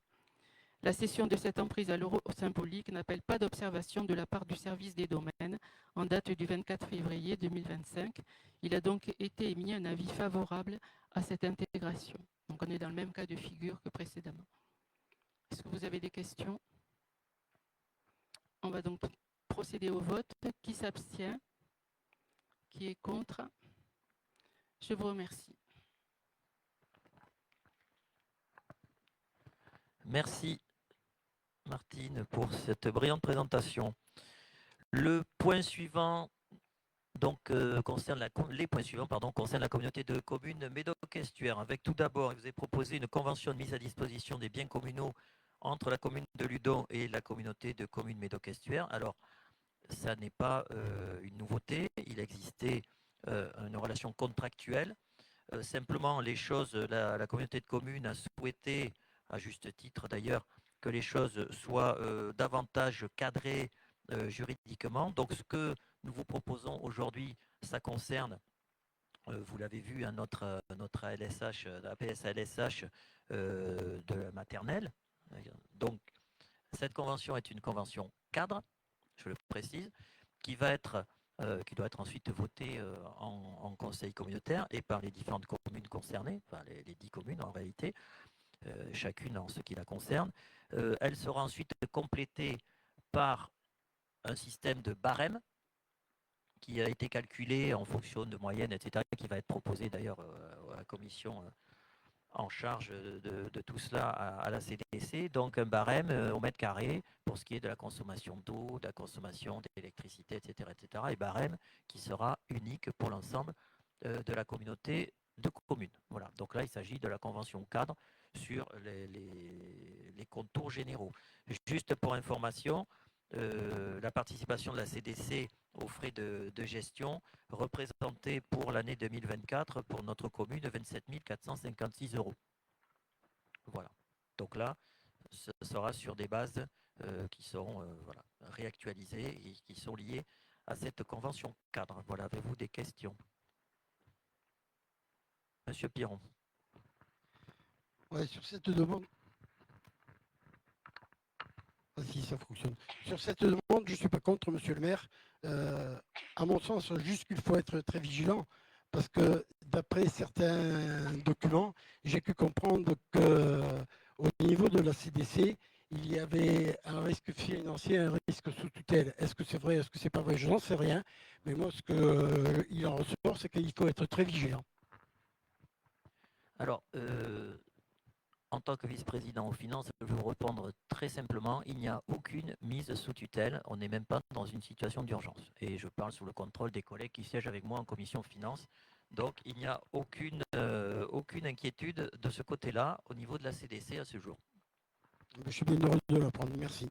La cession de cette emprise à l'euro symbolique n'appelle pas d'observation de la part du service des domaines en date du 24 février 2025. Il a donc été émis un avis favorable à cette intégration. Donc on est dans le même cas de figure que précédemment. Est-ce que vous avez des questions? On va donc procéder au vote. Qui s'abstient? Qui est contre? Je vous remercie. Merci Martine pour cette brillante présentation. Le point suivant donc, les points suivants concernent la communauté de communes Médoc-Estuaire. Avec tout d'abord, il vous est proposé une convention de mise à disposition des biens communaux entre la commune de Ludon et la communauté de communes Médoc-Estuaire. Alors, ça n'est pas une nouveauté, il existait une relation contractuelle. Simplement, les choses, la communauté de communes a souhaité, à juste titre d'ailleurs, que les choses soient davantage cadrées juridiquement. Donc, ce que nous vous proposons aujourd'hui, ça concerne, vous l'avez vu, notre ALSH, APS ALSH de la maternelle. Donc, cette convention est une convention cadre, je le précise, qui doit être ensuite votée en conseil communautaire et par les différentes communes concernées, enfin les 10 communes en réalité, chacune en ce qui la concerne. Elle sera ensuite complétée par un système de barème qui a été calculé en fonction de moyennes, etc., qui va être proposé d'ailleurs à la commission en charge de tout cela à la CDC. Donc un barème au mètre carré pour ce qui est de la consommation d'eau, de la consommation d'électricité, etc., etc., et barème qui sera unique pour l'ensemble de la communauté de communes. Voilà. Donc là, il s'agit de la convention cadre sur les contours généraux. Juste pour information, la participation de la CDC aux frais de gestion représentait pour l'année 2024 pour notre commune 27 456 €. Voilà. Donc là, ce sera sur des bases qui seront réactualisées et qui sont liées à cette convention cadre. Voilà, avez-vous des questions? Monsieur Piron. Ouais, sur cette demande. Ah, si ça fonctionne. Sur cette demande, je ne suis pas contre, monsieur le maire. À mon sens, juste qu'il faut être très vigilant parce que d'après certains documents, j'ai pu comprendre qu'au niveau de la CDC, il y avait un risque financier, un risque sous tutelle. Est-ce que c'est vrai, est-ce que c'est pas vrai? Je n'en sais rien. Mais moi, ce qu'il en ressort, c'est qu'il faut être très vigilant. Alors, en tant que vice-président aux finances, je vais vous répondre très simplement, il n'y a aucune mise sous tutelle, on n'est même pas dans une situation d'urgence. Et je parle sous le contrôle des collègues qui siègent avec moi en commission finances. Donc, il n'y a aucune inquiétude de ce côté-là au niveau de la CDC à ce jour. Je suis bien heureux de l'apprendre, merci.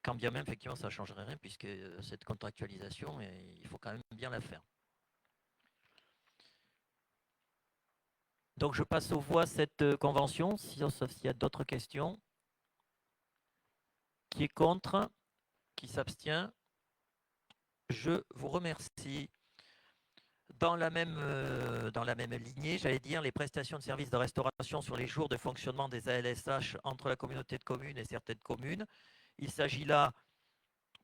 Quand bien même, effectivement, ça ne changerait rien puisque cette contractualisation, il faut quand même bien la faire. Donc, je passe aux voix cette convention, sauf s'il y a d'autres questions. Qui est contre? Qui s'abstient? Je vous remercie. Dans la même lignée, j'allais dire, les prestations de services de restauration sur les jours de fonctionnement des ALSH entre la communauté de communes et certaines communes. Il s'agit là,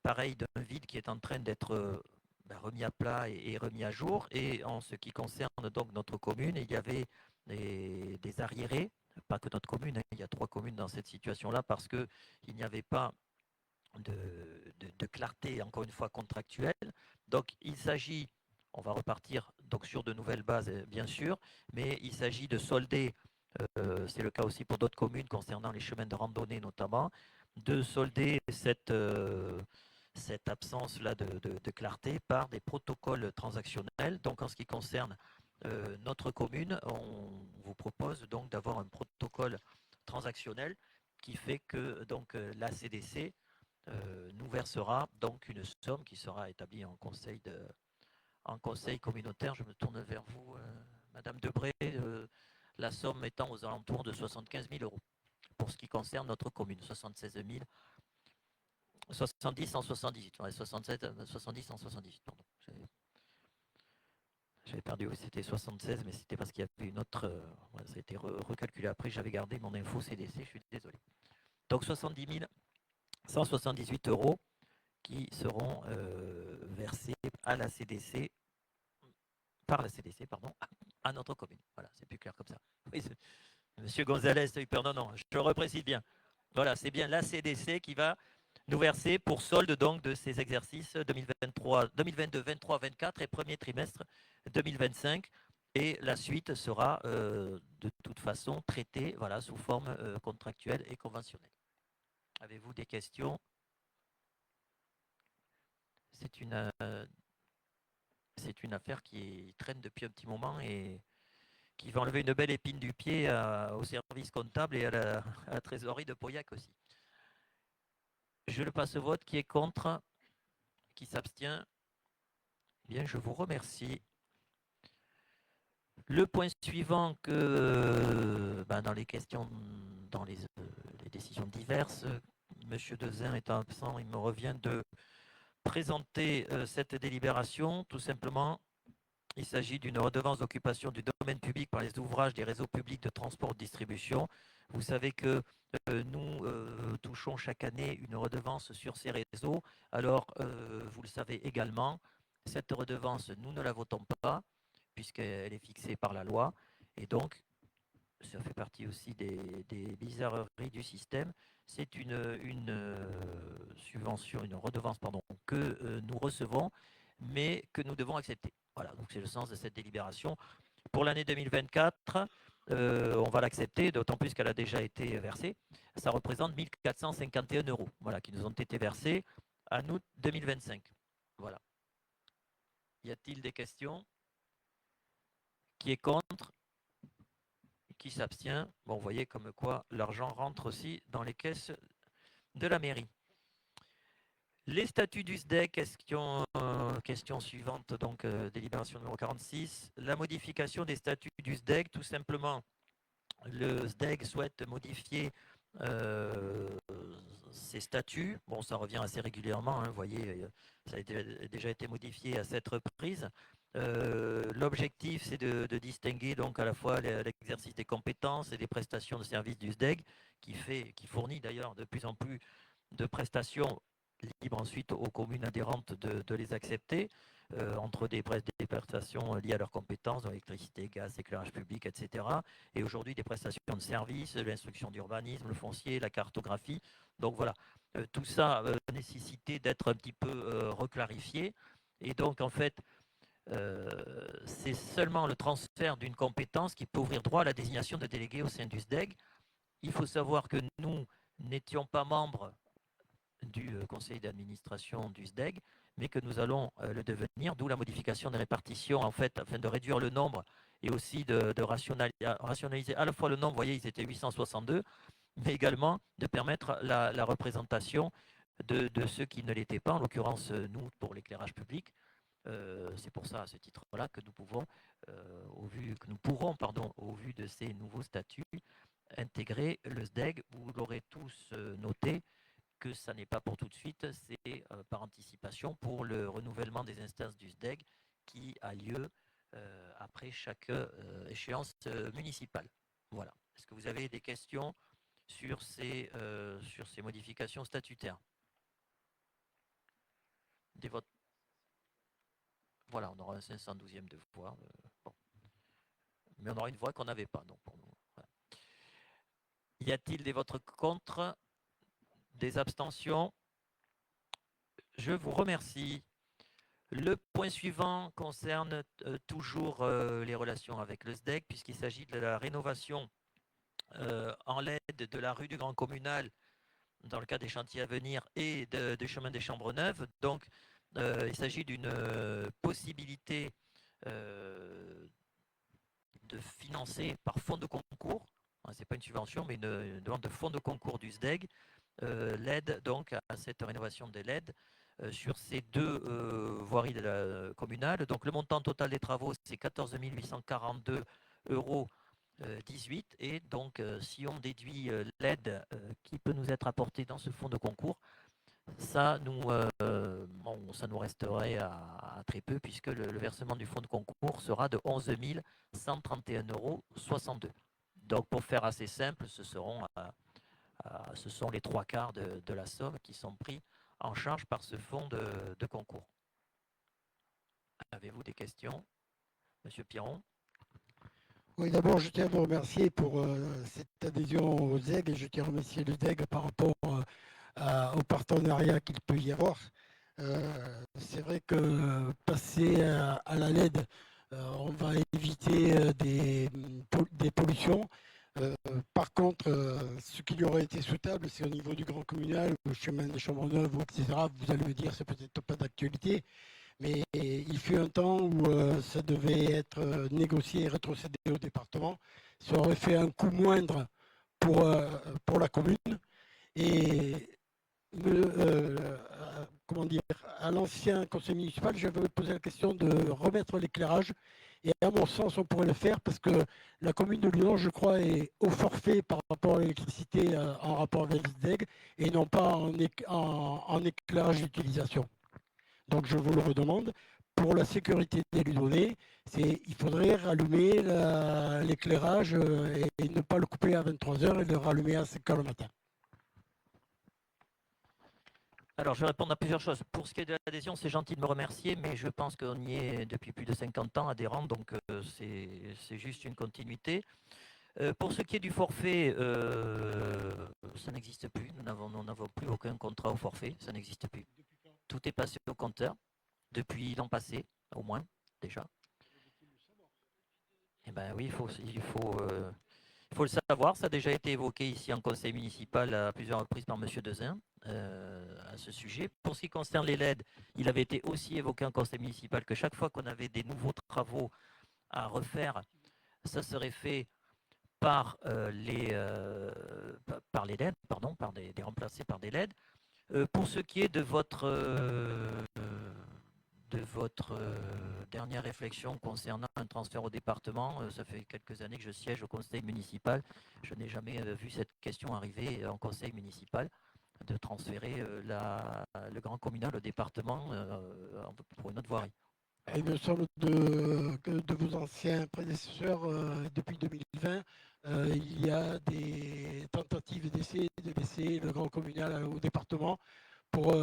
pareil, d'un vide qui est en train d'être remis à plat et remis à jour. Et en ce qui concerne donc notre commune, il y avait des arriérés, pas que notre commune, hein, il y a 3 communes dans cette situation-là parce qu'il n'y avait pas de clarté, encore une fois, contractuelle. Donc il s'agit, on va repartir donc sur de nouvelles bases, bien sûr, mais il s'agit de solder, c'est le cas aussi pour d'autres communes concernant les chemins de randonnée notamment, de solder cette absence-là de clarté par des protocoles transactionnels. Donc en ce qui concerne notre commune, on vous propose donc d'avoir un protocole transactionnel qui fait que donc la CDC nous versera donc une somme qui sera établie en conseil communautaire. Je me tourne vers vous, Madame Debré, la somme étant aux alentours de 75 000 € pour ce qui concerne notre commune, 76 000, 70 178, ouais, 67, 70 178, pardon. J'avais perdu, c'était 76, mais c'était parce qu'il y avait une autre, ça a été recalculé après, j'avais gardé mon info CDC, je suis désolé. Donc 70 178 € qui seront versés à la CDC, par la CDC, pardon, à notre commune. Voilà, c'est plus clair comme ça. Oui, Monsieur Gonzalez, non, je reprécise bien. Voilà, c'est bien la CDC qui va nous verser pour solde donc de ces exercices 2022, 23, 24 et premier trimestre 2025. Et la suite sera de toute façon traitée voilà, sous forme contractuelle et conventionnelle. Avez-vous des questions? C'est une affaire qui traîne depuis un petit moment et qui va enlever une belle épine du pied au service comptable et à la trésorerie de Pauillac aussi. Je le passe au vote. Qui est contre? Qui s'abstient? Bien, je vous remercie. Le point suivant que dans les questions, dans les décisions diverses, M. Dezin étant absent, il me revient de présenter cette délibération. Tout simplement, il s'agit d'une redevance d'occupation du domaine public par les ouvrages des réseaux publics de transport de distribution. Vous savez que nous touchons chaque année une redevance sur ces réseaux. Alors, vous le savez également, cette redevance, nous ne la votons pas, puisqu'elle est fixée par la loi. Et donc, ça fait partie aussi des bizarreries du système. C'est une subvention, une redevance, pardon, que nous recevons, mais que nous devons accepter. Voilà, donc c'est le sens de cette délibération. Pour l'année 2024, on va l'accepter, d'autant plus qu'elle a déjà été versée. Ça représente 1 451 € voilà, qui nous ont été versés en août 2025. Voilà. Y a-t-il des questions? Qui est contre? Qui s'abstient? Bon, vous voyez comme quoi l'argent rentre aussi dans les caisses de la mairie. Les statuts du SDEC, question suivante, donc délibération numéro 46. La modification des statuts du SDEC, tout simplement, le SDEC souhaite modifier ses statuts. Bon, ça revient assez régulièrement, hein, vous voyez, ça a déjà été modifié à 7 reprises. L'objectif, c'est de distinguer donc à la fois l'exercice des compétences et des prestations de services du SDEG, qui fournit d'ailleurs de plus en plus de prestations libres ensuite aux communes adhérentes de les accepter, entre des prestations liées à leurs compétences, dans l'électricité, gaz, éclairage public, etc. Et aujourd'hui, des prestations de services, l'instruction d'urbanisme, le foncier, la cartographie. Donc voilà, tout ça nécessité d'être un petit peu reclarifié. Et donc, en fait, c'est seulement le transfert d'une compétence qui peut ouvrir droit à la désignation de délégués au sein du SDEG. Il faut savoir que nous n'étions pas membres du conseil d'administration du SDEG, mais que nous allons le devenir, d'où la modification des répartitions, en fait, afin de réduire le nombre et aussi de rationaliser à la fois le nombre, vous voyez, ils étaient 862, mais également de permettre la représentation de ceux qui ne l'étaient pas, en l'occurrence nous pour l'éclairage public. C'est pour ça, à ce titre-là, que nous pourrons, au vu de ces nouveaux statuts, intégrer le SDEG. Vous l'aurez tous noté que ça n'est pas pour tout de suite, c'est par anticipation pour le renouvellement des instances du SDEG qui a lieu après chaque échéance municipale. Voilà. Est-ce que vous avez des questions sur ces modifications statutaires? Des votes? Voilà, on aura un 512e de voix. Bon. Mais on aura une voix qu'on n'avait pas. Donc pour nous, voilà. Y a-t-il des votes contre? Des abstentions? Je vous remercie. Le point suivant concerne toujours les relations avec le SDEC, puisqu'il s'agit de la rénovation en LED de la rue du Grand Communal dans le cadre des chantiers à venir et des chemins des Chambres Neuves. Donc, il s'agit d'une possibilité de financer par fonds de concours. Ce n'est pas une subvention, mais une demande de fonds de concours du SDEG, l'aide donc à cette rénovation des LED sur ces deux voiries de la communale. Donc, le montant total des travaux, c'est 14 842 € 18. Et donc, si on déduit l'aide qui peut nous être apportée dans ce fonds de concours, ça nous resterait à très peu, puisque le versement du fonds de concours sera de 11 131,62 €. Donc, pour faire assez simple, ce sont les 3/4 de la somme qui sont pris en charge par ce fonds de concours. Avez-vous des questions, Monsieur Piron? Oui, d'abord, je tiens à vous remercier pour cette adhésion au ZEG et je tiens à remercier le ZEG par rapport au partenariat qu'il peut y avoir. C'est vrai que passer à la LED, on va éviter des pollutions. Par contre, ce qui aurait été souhaitable, c'est au niveau du grand communal, le chemin des Chambres-Neuves, etc. Vous allez me dire, c'est peut-être pas d'actualité, mais il fut un temps où ça devait être négocié et rétrocédé au département. Ça aurait fait un coût moindre pour la commune. Et comment dire, à l'ancien conseil municipal, j'avais posé la question de remettre l'éclairage. Et à mon sens, on pourrait le faire parce que la commune de Lyon, je crois, est au forfait par rapport à l'électricité en rapport avec l'ISDEG et non pas en éclairage d'utilisation. Donc je vous le redemande. Pour la sécurité des données, il faudrait rallumer l'éclairage et ne pas le couper à 23 h et le rallumer à 5 h le matin. Alors, je vais répondre à plusieurs choses. Pour ce qui est de l'adhésion, c'est gentil de me remercier, mais je pense qu'on y est depuis plus de 50 ans adhérent, donc c'est juste une continuité. Pour ce qui est du forfait, ça n'existe plus. Nous n'avons plus aucun contrat au forfait, ça n'existe plus. Tout est passé au compteur, depuis l'an passé, au moins, déjà. Eh bien oui, il faut le savoir, ça a déjà été évoqué ici en conseil municipal à plusieurs reprises par M. Dezin à ce sujet. Pour ce qui concerne les LED, il avait été aussi évoqué en conseil municipal que chaque fois qu'on avait des nouveaux travaux à refaire, ça serait fait par les LED, pardon, des remplacés par des LED. Pour ce qui est de votre dernière réflexion concernant un transfert au département, ça fait quelques années que je siège au conseil municipal. Je n'ai jamais vu cette question arriver en conseil municipal, de transférer le grand communal au département pour une autre voirie. Il me semble que de vos anciens prédécesseurs, depuis 2020, il y a des tentatives d'essayer de laisser le grand communal au département pour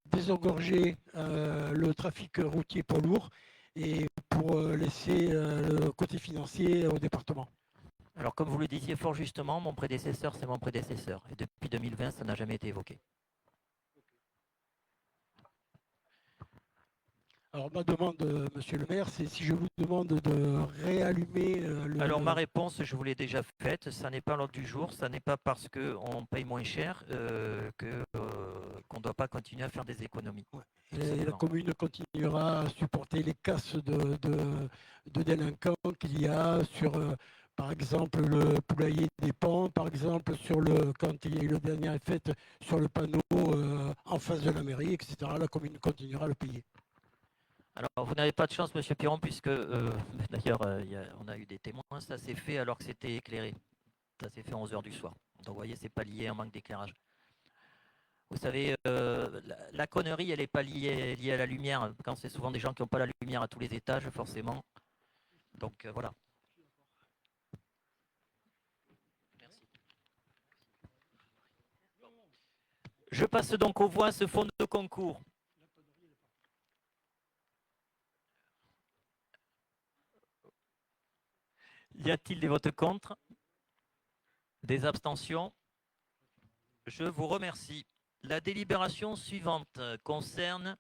désengorger le trafic routier poids lourd et pour laisser le côté financier au département. Alors, comme vous le disiez fort justement, mon prédécesseur, c'est mon prédécesseur. Et depuis 2020, ça n'a jamais été évoqué. Alors, ma demande, monsieur le maire, c'est si je vous demande de réallumer Alors, ma réponse, je vous l'ai déjà faite. Ça n'est pas l'ordre du jour. Ça n'est pas parce qu'on paye moins cher qu'on ne doit pas continuer à faire des économies. Ouais. Et la commune continuera à supporter les casses de délinquants qu'il y a sur, par exemple, le poulailler des Pans, par exemple, quand il y a eu la dernière fête sur le panneau en face de la mairie, etc. La commune continuera à le payer. Alors, vous n'avez pas de chance, monsieur Piron, puisque, d'ailleurs, on a eu des témoins, ça s'est fait alors que c'était éclairé. Ça s'est fait à 11 h du soir. Donc, vous voyez, ce n'est pas lié à un manque d'éclairage. Vous savez, la connerie, elle n'est pas liée à la lumière. Quand c'est souvent des gens qui n'ont pas la lumière à tous les étages, forcément. Donc, voilà. Merci. Je passe donc aux voix ce fonds de concours. Y a-t-il des votes contre? Des abstentions? Je vous remercie. La délibération suivante concerne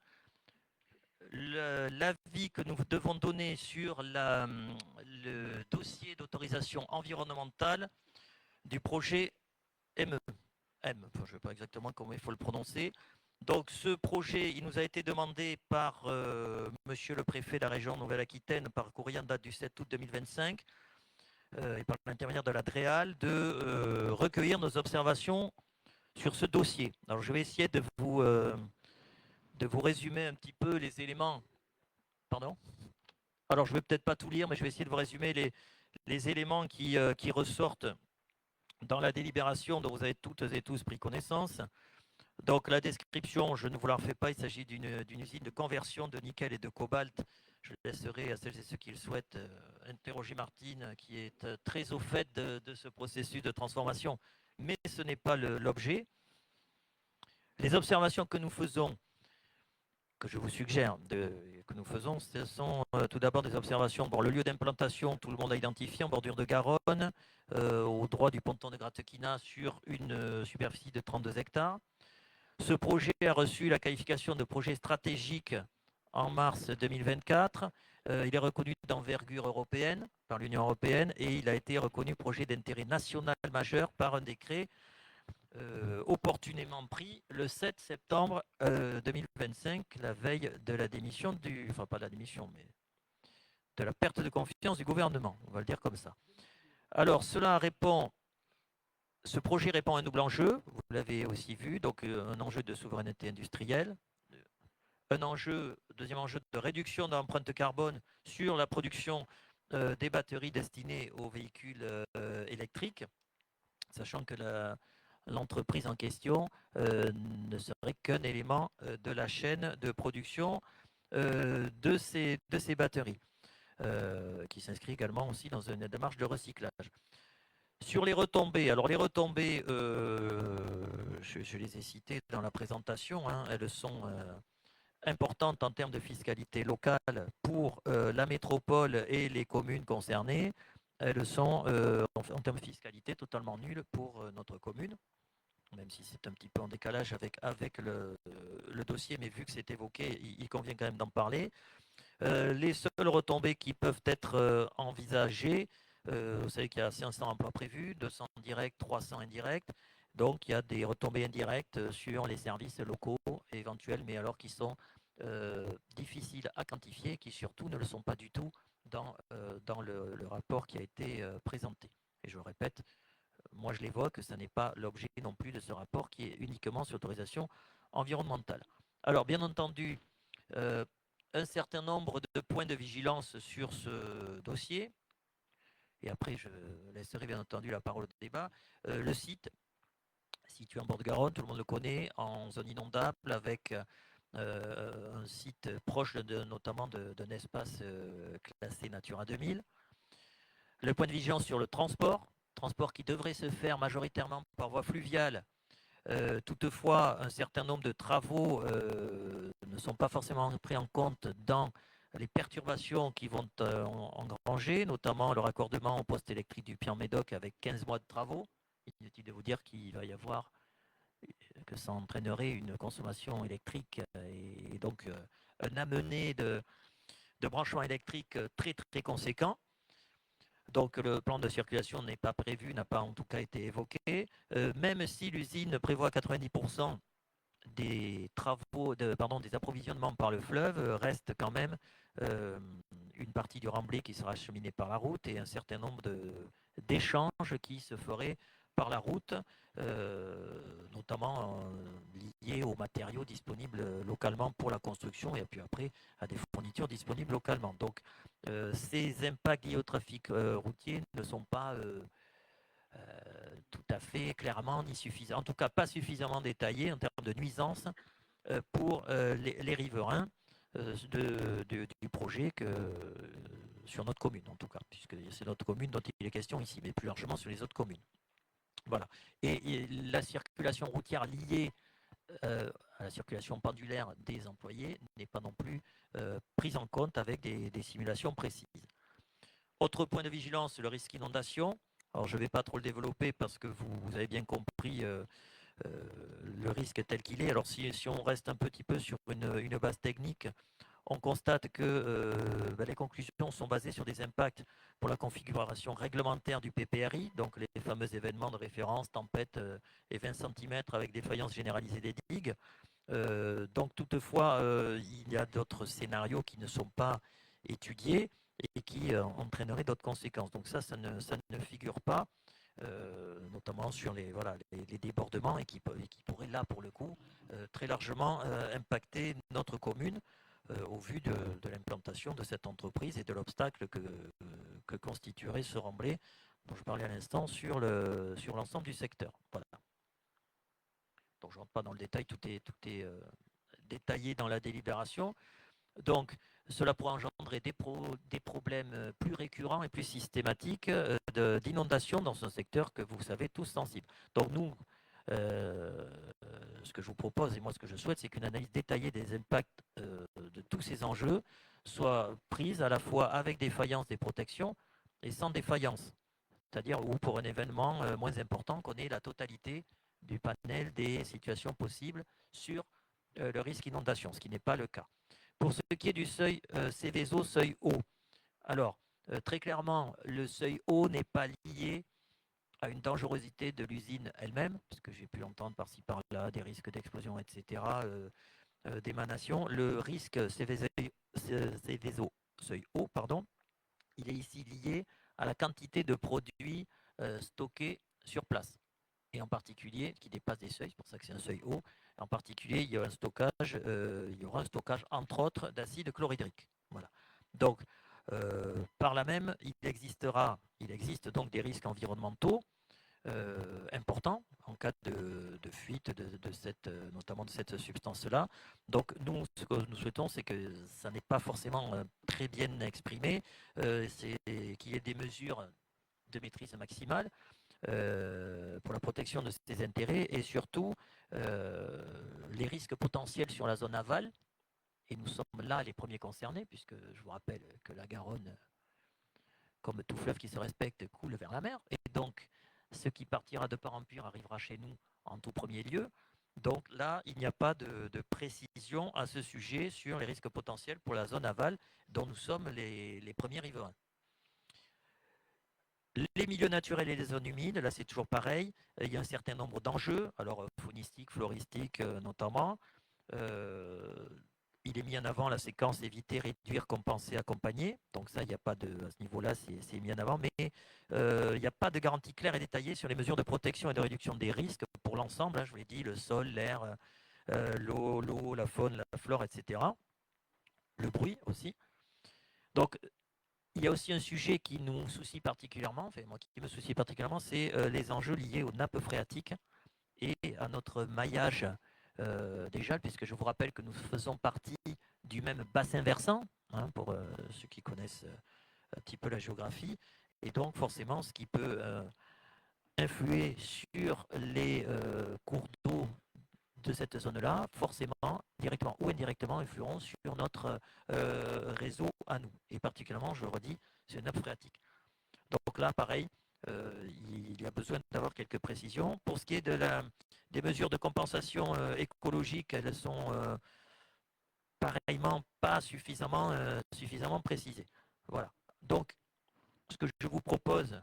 l'avis que nous devons donner sur le dossier d'autorisation environnementale du projet ME. Je ne sais pas exactement comment il faut le prononcer. Donc ce projet, il nous a été demandé par monsieur le préfet de la région Nouvelle-Aquitaine par courrier en date du 7 août 2025 et par l'intermédiaire de la DREAL de recueillir nos observations sur ce dossier. Alors je vais essayer de vous résumer un petit peu les éléments. Pardon? Alors je ne vais peut-être pas tout lire, mais je vais essayer de vous résumer les éléments qui ressortent dans la délibération dont vous avez toutes et tous pris connaissance. Donc la description, je ne vous la refais pas, il s'agit d'une usine de conversion de nickel et de cobalt. Je laisserai à celles et ceux qui le souhaitent interroger Martine, qui est très au fait de ce processus de transformation. Mais ce n'est pas l'objet. Les observations que nous faisons, que je vous suggère que nous faisons, ce sont tout d'abord des observations. Bon, le lieu d'implantation, tout le monde a identifié en bordure de Garonne, au droit du ponton de Gratequina sur une superficie de 32 hectares. Ce projet a reçu la qualification de projet stratégique en mars 2024. Il est reconnu d'envergure européenne par l'Union européenne et il a été reconnu projet d'intérêt national majeur par un décret opportunément pris le 7 septembre 2025, la veille de la démission enfin pas de la démission, mais de la perte de confiance du gouvernement, on va le dire comme ça. Alors, ce projet répond à un double enjeu, vous l'avez aussi vu, donc un enjeu de souveraineté industrielle, deuxième enjeu de réduction de l'empreinte carbone sur la production des batteries destinées aux véhicules électriques, sachant que l'entreprise en question ne serait qu'un élément de la chaîne de production de ces batteries, qui s'inscrit également aussi dans une démarche de recyclage. Sur les retombées, alors les retombées, je les ai citées dans la présentation, hein, elles sont importantes en termes de fiscalité locale pour la métropole et les communes concernées. Elles sont en termes de fiscalité totalement nulles pour notre commune, même si c'est un petit peu en décalage avec le dossier, mais vu que c'est évoqué, il convient quand même d'en parler. Les seules retombées qui peuvent être envisagées, vous savez qu'il y a 500 emplois prévus, 200 directs, 300 indirects. Donc, il y a des retombées indirectes sur les services locaux éventuels, mais alors qui sont difficiles à quantifier, qui surtout ne le sont pas du tout dans le rapport qui a été présenté. Et je le répète, moi je l'évoque, ce n'est pas l'objet non plus de ce rapport qui est uniquement sur l'autorisation environnementale. Alors, bien entendu, un certain nombre de points de vigilance sur ce dossier. Et après, je laisserai bien entendu la parole au débat. Le site, situé en bord de Garonne, tout le monde le connaît, en zone inondable, avec un site proche notamment d'un espace classé Natura 2000. Le point de vigilance sur le transport qui devrait se faire majoritairement par voie fluviale. Toutefois, un certain nombre de travaux ne sont pas forcément pris en compte dans les perturbations qui vont engranger, notamment le raccordement au poste électrique du Puy-en-Médoc avec 15 mois de travaux. Inutile de vous dire qu'il va y avoir, que ça entraînerait une consommation électrique et donc un amené de branchement électrique très très conséquent. Donc le plan de circulation n'est pas prévu, n'a pas en tout cas été évoqué. Même si l'usine prévoit 90% des travaux, des approvisionnements par le fleuve, reste quand même une partie du remblai qui sera acheminée par la route et un certain nombre d'échanges qui se feraient par la route, notamment liés aux matériaux disponibles localement pour la construction et puis après à des fournitures disponibles localement. Donc ces impacts liés au trafic routier ne sont pas tout à fait clairement ni suffisants, en tout cas pas suffisamment détaillés en termes de nuisances pour les riverains du projet sur notre commune en tout cas, puisque c'est notre commune dont il est question ici, mais plus largement sur les autres communes. Voilà. Et la circulation routière liée à la circulation pendulaire des employés n'est pas non plus prise en compte avec des simulations précises. Autre point de vigilance, le risque inondation. Alors je ne vais pas trop le développer parce que vous avez bien compris le risque tel qu'il est. Alors si on reste un petit peu sur une base technique, on constate que les conclusions sont basées sur des impacts pour la configuration réglementaire du PPRI, donc les fameux événements de référence, tempête et 20 cm avec défaillance généralisée des digues. Donc toutefois, il y a d'autres scénarios qui ne sont pas étudiés et qui entraîneraient d'autres conséquences. Donc ça ne figure pas, notamment sur les débordements et qui pourraient là, pour le coup, très largement impacter notre commune au vu de l'implantation de cette entreprise et de l'obstacle que constituerait ce remblai dont je parlais à l'instant sur l'ensemble du secteur. Voilà. Donc je ne rentre pas dans le détail, tout est détaillé dans la délibération. Donc cela pourrait engendrer des problèmes plus récurrents et plus systématiques d'inondation dans ce secteur que vous savez tous sensible. Donc nous, ce que je vous propose et moi ce que je souhaite, c'est qu'une analyse détaillée des impacts de tous ces enjeux soit prise à la fois avec défaillance des protections et sans défaillance. C'est-à-dire où pour un événement moins important qu'on ait la totalité du panel des situations possibles sur le risque inondation, ce qui n'est pas le cas. Pour ce qui est du seuil Céveso, seuil haut, alors très clairement, le seuil haut n'est pas lié à une dangerosité de l'usine elle-même, puisque j'ai pu l'entendre par-ci par-là, des risques d'explosion, etc., d'émanation. Le risque Céveso seuil haut, pardon, il est ici lié à la quantité de produits stockés sur place. Et en particulier, qui dépasse des seuils, c'est pour ça que c'est un seuil haut, en particulier, il y aura un stockage entre autres d'acide chlorhydrique. Voilà. Donc, par là même, il existe donc des risques environnementaux importants en cas de fuite notamment de cette substance-là. Donc nous, ce que nous souhaitons, c'est que ça n'est pas forcément très bien exprimé, c'est qu'il y ait des mesures de maîtrise maximale pour la protection de ses intérêts et surtout les risques potentiels sur la zone aval. Et nous sommes là les premiers concernés, puisque je vous rappelle que la Garonne, comme tout fleuve qui se respecte, coule vers la mer. Et donc, ce qui partira de Parampure arrivera chez nous en tout premier lieu. Donc là, il n'y a pas de précision à ce sujet sur les risques potentiels pour la zone aval, dont nous sommes les premiers riverains. Les milieux naturels et les zones humides, là c'est toujours pareil. Il y a un certain nombre d'enjeux, alors faunistiques, floristiques notamment. Il est mis en avant la séquence éviter, réduire, compenser, accompagner. Donc ça, il n'y a pas à ce niveau-là, c'est mis en avant, mais il n'y a pas de garantie claire et détaillée sur les mesures de protection et de réduction des risques pour l'ensemble. Hein, je vous l'ai dit, le sol, l'air, l'eau, la faune, la flore, etc. Le bruit aussi. Donc il y a aussi un sujet qui nous soucie particulièrement, enfin moi qui me soucie particulièrement, c'est les enjeux liés aux nappes phréatiques et à notre maillage déjà, puisque je vous rappelle que nous faisons partie du même bassin versant, hein, pour ceux qui connaissent un petit peu la géographie, et donc forcément ce qui peut influer sur les cours d'eau de cette zone-là, forcément, directement ou indirectement, influeront sur notre réseau à nous, et particulièrement, je le redis, sur une nappe phréatique. Donc là, pareil, il y a besoin d'avoir quelques précisions. Pour ce qui est des mesures de compensation écologique, elles sont pareillement pas suffisamment précisées. Voilà. Donc, ce que je vous propose,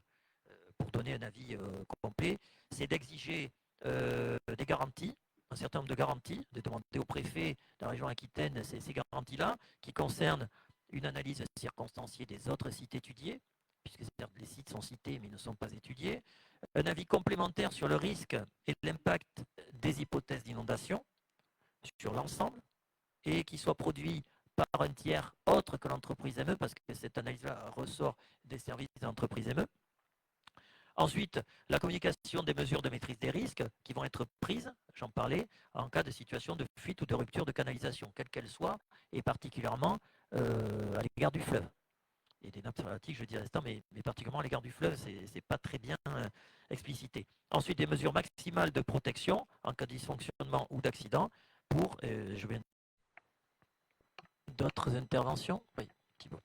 pour donner un avis complet, c'est d'exiger des garanties, un certain nombre de garanties, de demander au préfet de la région Aquitaine ces garanties-là, qui concernent une analyse circonstanciée des autres sites étudiés, puisque les sites sont cités mais ne sont pas étudiés, un avis complémentaire sur le risque et l'impact des hypothèses d'inondation sur l'ensemble, et qui soit produit par un tiers autre que l'entreprise ME, parce que cette analyse-là ressort des services de l'entreprise ME. Ensuite, la communication des mesures de maîtrise des risques qui vont être prises, j'en parlais, en cas de situation de fuite ou de rupture de canalisation, quelle qu'elle soit, et particulièrement à l'égard du fleuve. Et des nappes phréatiques, je dis à l'instant, mais particulièrement à l'égard du fleuve, ce n'est pas très bien explicité. Ensuite, des mesures maximales de protection en cas de dysfonctionnement ou d'accident pour, d'autres interventions? Oui, Thibault.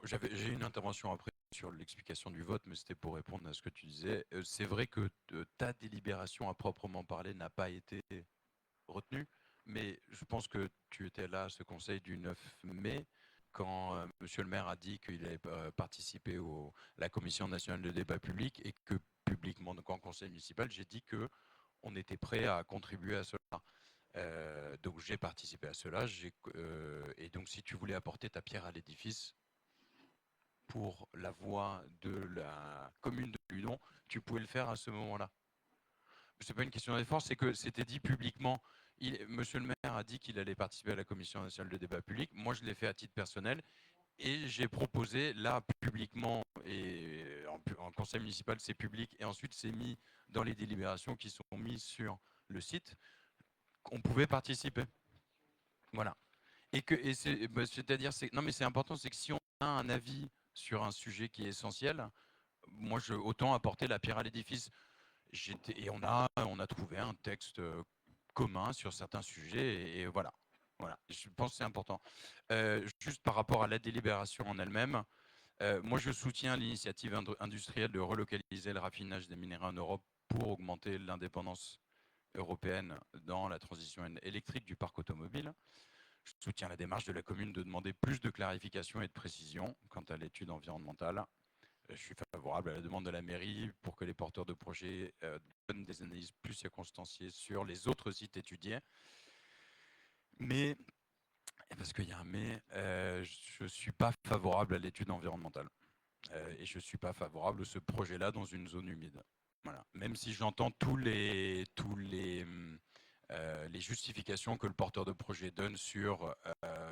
J'ai une intervention après sur l'explication du vote, mais c'était pour répondre à ce que tu disais. C'est vrai que ta délibération à proprement parler n'a pas été retenue, mais je pense que tu étais là à ce conseil du 9 mai, quand monsieur le maire a dit qu'il allait participer à la commission nationale de débat public, et que publiquement, donc en conseil municipal, j'ai dit qu'on était prêt à contribuer à cela. Donc j'ai participé à cela, et donc si tu voulais apporter ta pierre à l'édifice pour la voix de la commune de Ludon, tu pouvais le faire à ce moment-là. Ce n'est pas une question d'effort, c'est que c'était dit publiquement. Monsieur le maire a dit qu'il allait participer à la commission nationale de débat public. Moi, je l'ai fait à titre personnel, et j'ai proposé là publiquement, et en conseil municipal c'est public, et ensuite c'est mis dans les délibérations qui sont mises sur le site, qu'on pouvait participer. Voilà. C'est-à-dire, non mais c'est important, c'est que si on a un avis sur un sujet qui est essentiel, moi, autant apporter la pierre à l'édifice. Et on a trouvé un texte commun sur certains sujets, et voilà. Voilà, je pense que c'est important. Juste par rapport à la délibération en elle-même, Moi, je soutiens l'initiative industrielle de relocaliser le raffinage des minéraux en Europe pour augmenter l'indépendance européenne dans la transition électrique du parc automobile. Je soutiens la démarche de la commune de demander plus de clarification et de précision quant à l'étude environnementale. Je suis favorable à la demande de la mairie pour que les porteurs de projets donnent des analyses plus circonstanciées sur les autres sites étudiés. Mais, parce qu'il y a un mais, je ne suis pas favorable à l'étude environnementale. Et je ne suis pas favorable à ce projet-là dans une zone humide. Voilà. Même si j'entends tous les justifications que le porteur de projet donne sur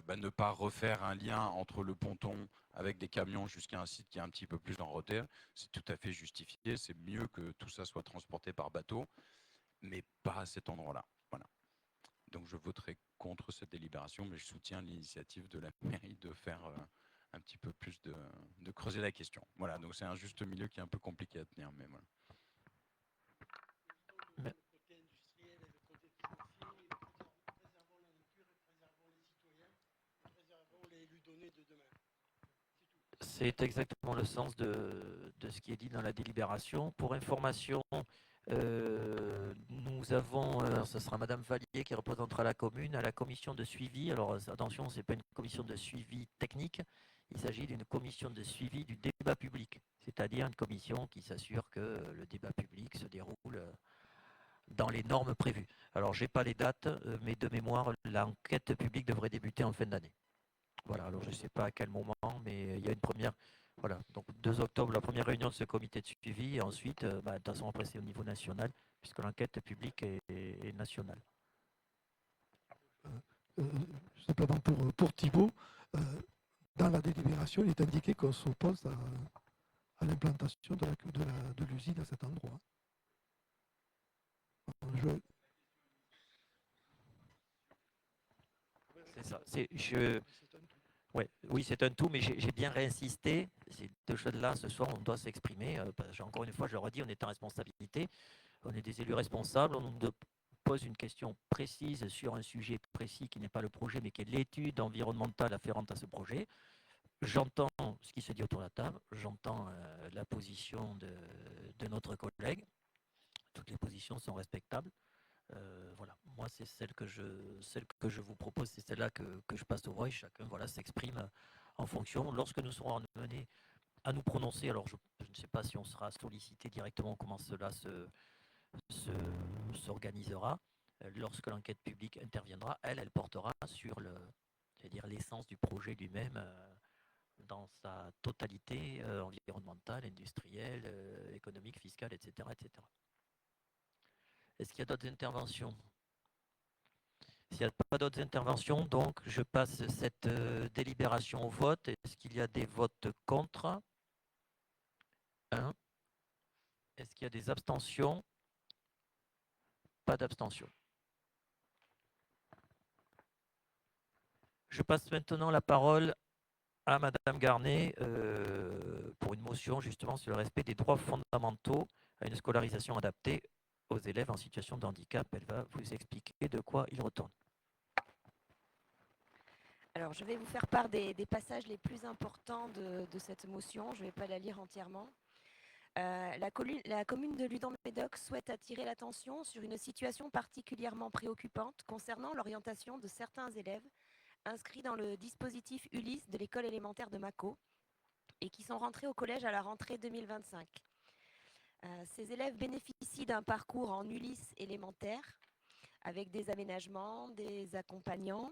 ne pas refaire un lien entre le ponton avec des camions jusqu'à un site qui est un petit peu plus en retard, c'est tout à fait justifié. C'est mieux que tout ça soit transporté par bateau, mais pas à cet endroit-là. Voilà. Donc je voterai contre cette délibération, mais je soutiens l'initiative de la mairie de faire un petit peu plus de creuser la question. Voilà, donc c'est un juste milieu qui est un peu compliqué à tenir, mais voilà. Le côté industriel et le côté financier, préservons la nature et préservons les citoyens, préservons les élus donnés de demain. C'est exactement le sens de ce qui est dit dans la délibération. Pour information, nous avons, ce sera Madame Vallier qui représentera la commune à la commission de suivi. Alors attention, ce n'est pas une commission de suivi technique, il s'agit d'une commission de suivi du débat public, c'est-à-dire une commission qui s'assure que le débat public se déroule dans les normes prévues. Alors je n'ai pas les dates, mais de mémoire, l'enquête publique devrait débuter en fin d'année. Voilà, alors je ne sais pas à quel moment, mais il y a une première, voilà, donc 2 octobre, la première réunion de ce comité de suivi, et ensuite, de toute façon, après c'est au niveau national, puisque l'enquête publique est nationale. Simplement pour Thibault, dans la délibération, il est indiqué qu'on s'oppose à l'implantation de l'usine à cet endroit. C'est ça. Oui, c'est un tout, mais j'ai bien réinsisté. Ces 2 choses-là, ce soir, on doit s'exprimer. Encore une fois, je le redis, on est en responsabilité. On est des élus responsables. On nous pose une question précise sur un sujet précis qui n'est pas le projet, mais qui est l'étude environnementale afférente à ce projet. J'entends ce qui se dit autour de la table. J'entends la position de notre collègue. Toutes les positions sont respectables. Voilà, moi c'est celle que je vous propose, c'est celle-là que je passe au voix. Chacun s'exprime en fonction. Lorsque nous serons amenés à nous prononcer, alors je ne sais pas si on sera sollicité directement, comment cela s'organisera. Lorsque l'enquête publique interviendra, elle portera sur l'essence du projet lui-même dans sa totalité environnementale, industrielle, économique, fiscale, etc., etc. Est-ce qu'il y a d'autres interventions? S'il n'y a pas d'autres interventions, donc je passe cette délibération au vote. Est-ce qu'il y a des votes contre? 1. Est-ce qu'il y a des abstentions? Pas d'abstention. Je passe maintenant la parole à Madame Garnet pour une motion justement sur le respect des droits fondamentaux à une scolarisation adaptée aux élèves en situation de handicap. Elle va vous expliquer de quoi il retourne. Alors, je vais vous faire part des passages les plus importants de cette motion. Je ne vais pas la lire entièrement. La commune de Ludon-Médoc souhaite attirer l'attention sur une situation particulièrement préoccupante concernant l'orientation de certains élèves inscrits dans le dispositif Ulysse de l'école élémentaire de Mâcon et qui sont rentrés au collège à la rentrée 2025. Ces élèves bénéficient d'un parcours en Ulysse élémentaire avec des aménagements, des accompagnants.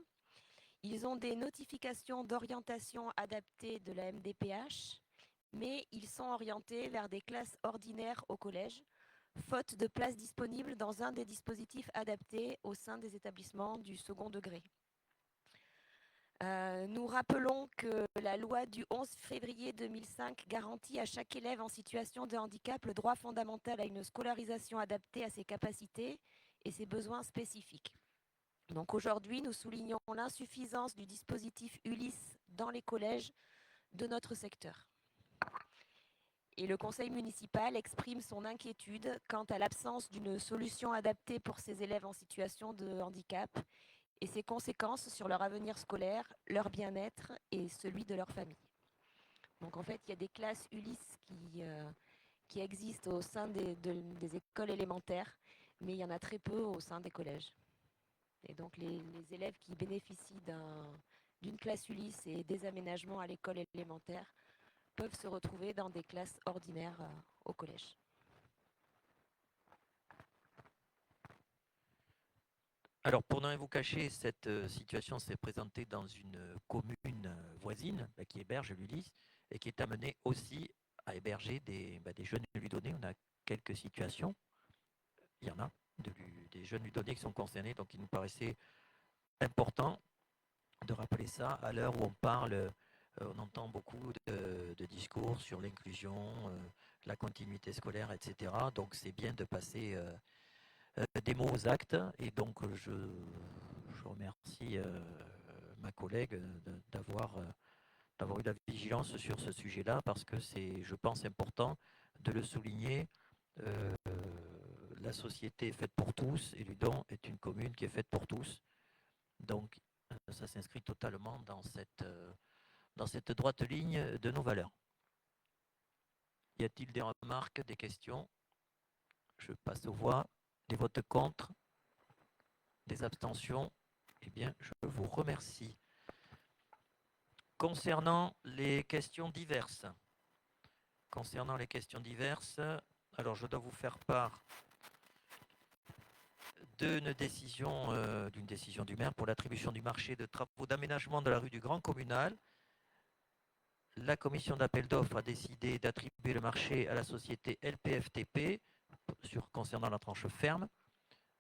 Ils ont des notifications d'orientation adaptées de la MDPH, mais ils sont orientés vers des classes ordinaires au collège, faute de places disponibles dans un des dispositifs adaptés au sein des établissements du second degré. Nous rappelons que la loi du 11 février 2005 garantit à chaque élève en situation de handicap le droit fondamental à une scolarisation adaptée à ses capacités et ses besoins spécifiques. Donc aujourd'hui, nous soulignons l'insuffisance du dispositif Ulysse dans les collèges de notre secteur. Et le conseil municipal exprime son inquiétude quant à l'absence d'une solution adaptée pour ces élèves en situation de handicap et ses conséquences sur leur avenir scolaire, leur bien-être et celui de leur famille. Donc en fait, il y a des classes Ulysse qui existent au sein des écoles élémentaires, mais il y en a très peu au sein des collèges. Et donc les élèves qui bénéficient d'une classe Ulysse et des aménagements à l'école élémentaire peuvent se retrouver dans des classes ordinaires au collège. Alors, pour ne rien vous cacher, cette situation s'est présentée dans une commune voisine qui héberge l'Ulysse et qui est amenée aussi à héberger des jeunes ludonais. On a quelques situations. Il y en a des jeunes ludonais qui sont concernés, donc il nous paraissait important de rappeler ça à l'heure où on parle, on entend beaucoup de discours sur l'inclusion, la continuité scolaire, etc. Donc c'est bien de passer des mots aux actes, et donc je remercie ma collègue d'avoir eu la vigilance sur ce sujet-là, parce que c'est, je pense, important de le souligner. La société est faite pour tous et Ludon est une commune qui est faite pour tous. Donc ça s'inscrit totalement dans cette droite ligne de nos valeurs. Y a-t-il des remarques, des questions? Je passe aux voix. Des votes contre? Des abstentions? Eh bien, je vous remercie. Concernant les questions diverses, alors je dois vous faire part d'une décision du maire pour l'attribution du marché de travaux d'aménagement de la rue du Grand Communal. La commission d'appel d'offres a décidé d'attribuer le marché à la société LPFTP concernant la tranche ferme,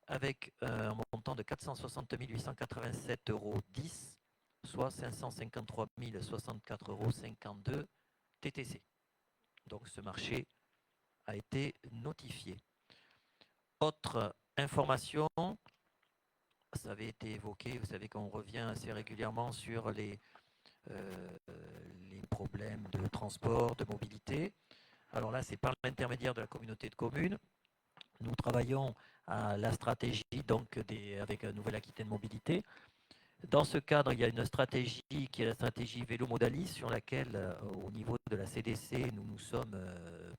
avec un montant de 460 887,10 €, soit 553 064,52 € TTC. Donc ce marché a été notifié. Autre information, ça avait été évoqué, vous savez qu'on revient assez régulièrement sur les problèmes de transport, de mobilité. Alors là, c'est par l'intermédiaire de la communauté de communes. Nous travaillons à la stratégie donc avec Nouvelle-Aquitaine Mobilité. Dans ce cadre, il y a une stratégie qui est la stratégie vélo modalis, sur laquelle, au niveau de la CDC, nous nous sommes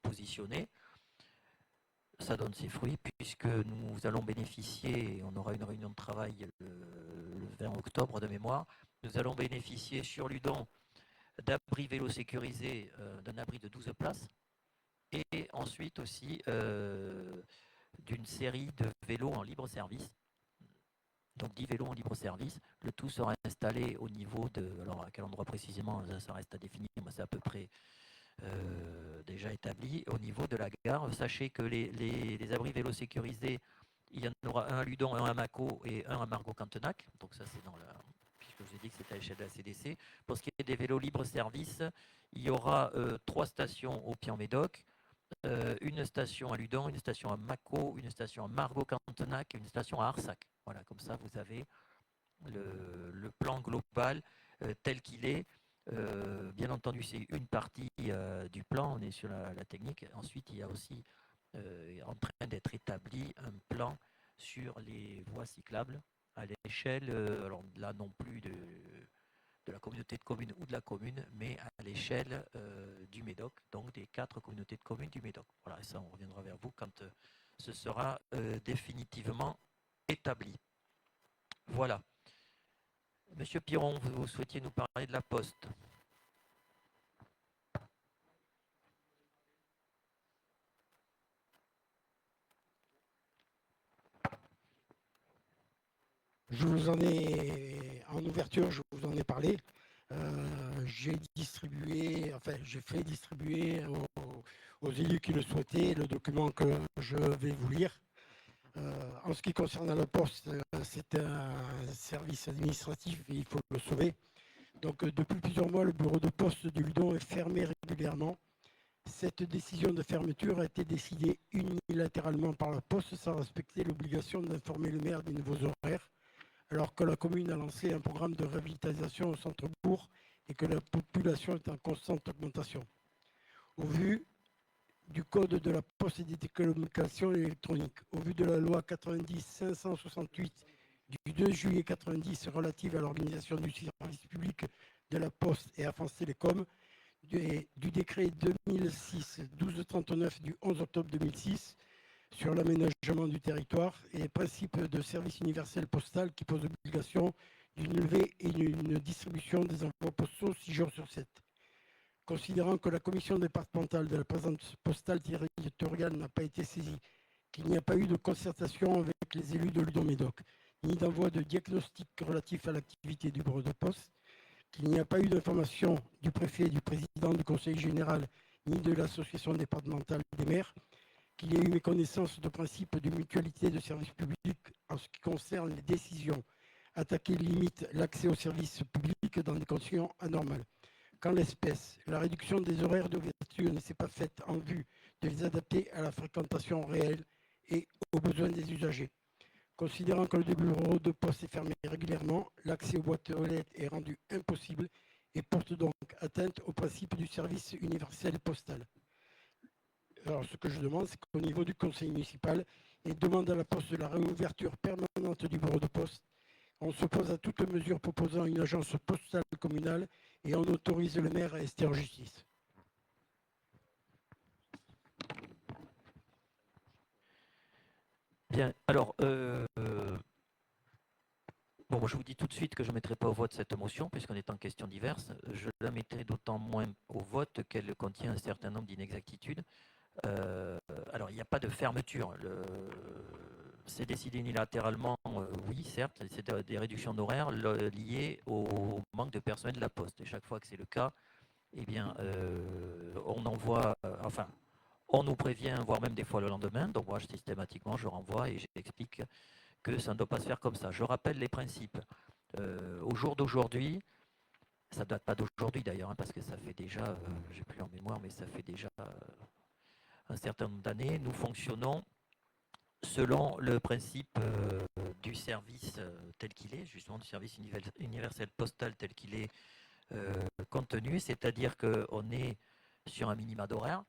positionnés. Ça donne ses fruits, puisque nous allons bénéficier, on aura une réunion de travail le 20 octobre de mémoire, nous allons bénéficier sur Ludon d'abris vélo sécurisés, d'un abri de 12 places, et ensuite aussi d'une série de vélos en libre service. Donc 10 vélos en libre service. Le tout sera installé au niveau de... Alors à quel endroit précisément, ça reste à définir, mais c'est à peu près déjà établi. Au niveau de la gare, sachez que les abris vélos sécurisés, il y en aura un à Ludon, un à Mâcon et un à Margot-Cantenac. Donc ça c'est dans la... puisque je vous ai dit que c'était à l'échelle de la CDC. Pour ce qui est des vélos libre service, il y aura 3 stations au Pian-Médoc, une station à Ludon, une station à Mâcon, une station à Margot-Cantenac et une station à Arsac. Voilà, comme ça vous avez le plan global tel qu'il est. Bien entendu, c'est une partie du plan, on est sur la technique. Ensuite, il y a aussi en train d'être établi un plan sur les voies cyclables à l'échelle, alors là non plus de la communauté de communes ou de la commune, mais à l'échelle du Médoc, donc des 4 communautés de communes du Médoc. Voilà, et ça on reviendra vers vous quand ce sera définitivement établi. Voilà. Monsieur Piron, vous souhaitiez nous parler de la Poste. Je vous en ai, en ouverture, je vous en ai parlé. J'ai fait distribuer aux élus qui le souhaitaient le document que je vais vous lire. En ce qui concerne la Poste, c'est un service administratif et il faut le sauver. Donc depuis plusieurs mois, le bureau de poste de Ludon est fermé régulièrement. Cette décision de fermeture a été décidée unilatéralement par la Poste sans respecter l'obligation d'informer le maire des nouveaux horaires, alors que la commune a lancé un programme de réhabilitation au centre-bourg et que la population est en constante augmentation. Au vu du Code de la Poste et des télécommunications électroniques, au vu de la loi 90-568 du 2 juillet 90 relative à l'organisation du service public de la Poste et à France Télécom, du décret 2006-1239 du 11 octobre 2006 sur l'aménagement du territoire et les principes de service universel postal qui posent l'obligation d'une levée et d'une distribution des envois postaux 6 jours sur 7. Considérant que la commission départementale de la présence postale territoriale n'a pas été saisie, qu'il n'y a pas eu de concertation avec les élus de Ludon-Médoc, ni d'envoi de diagnostic relatif à l'activité du bureau de poste, qu'il n'y a pas eu d'information du préfet, du président du conseil général, ni de l'association départementale des maires, qu'il y ait eu méconnaissance de principe de mutualité de services publics en ce qui concerne les décisions attaquer limite l'accès aux services publics dans des conditions anormales. Qu'en l'espèce, la réduction des horaires d'ouverture ne s'est pas faite en vue de les adapter à la fréquentation réelle et aux besoins des usagers. Considérant que le bureau de poste est fermé régulièrement, l'accès aux boîtes aux lettres est rendu impossible et porte donc atteinte au principe du service universel postal. Alors, ce que je demande, c'est qu'au niveau du conseil municipal, il demande à la poste de la réouverture permanente du bureau de poste. On s'oppose à toute mesure proposant une agence postale communale et on autorise le maire à rester en justice. Bien, alors, bon, moi, je vous dis tout de suite que je ne mettrai pas au vote cette motion, puisqu'on est en question diverse. Je la mettrai d'autant moins au vote qu'elle contient un certain nombre d'inexactitudes. Alors, il n'y a pas de fermeture. C'est décidé unilatéralement, oui, certes, c'est des réductions d'horaires liées au manque de personnel de la Poste. Et chaque fois que c'est le cas, eh bien, on envoie, enfin, on nous prévient, voire même des fois le lendemain. Donc, moi, systématiquement, je renvoie et j'explique que ça ne doit pas se faire comme ça. Je rappelle les principes. Au jour d'aujourd'hui, ça ne date pas d'aujourd'hui d'ailleurs, hein, parce que ça fait déjà, j'ai plus en mémoire, mais ça fait déjà un certain nombre d'années, nous fonctionnons selon le principe du service tel qu'il est, justement du service universel postal tel qu'il est contenu, c'est-à-dire qu'on est sur un minima d'horaire.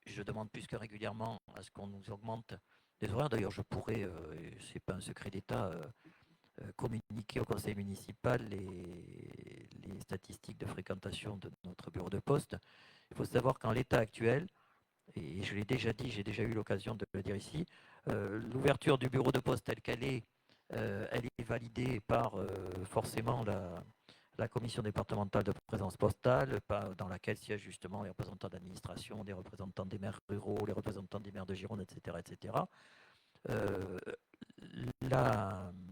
Je demande plus que régulièrement à ce qu'on nous augmente les horaires. D'ailleurs, je pourrais, c'est pas un secret d'État, communiquer au conseil municipal les statistiques de fréquentation de notre bureau de poste. Il faut savoir qu'en l'état actuel, et je l'ai déjà dit, j'ai déjà eu l'occasion de le dire ici, l'ouverture du bureau de poste telle qu'elle est, elle est validée par forcément la commission départementale de présence postale, dans laquelle siègent justement les représentants d'administration, des représentants des maires ruraux, les représentants des maires de Gironde, etc. etc.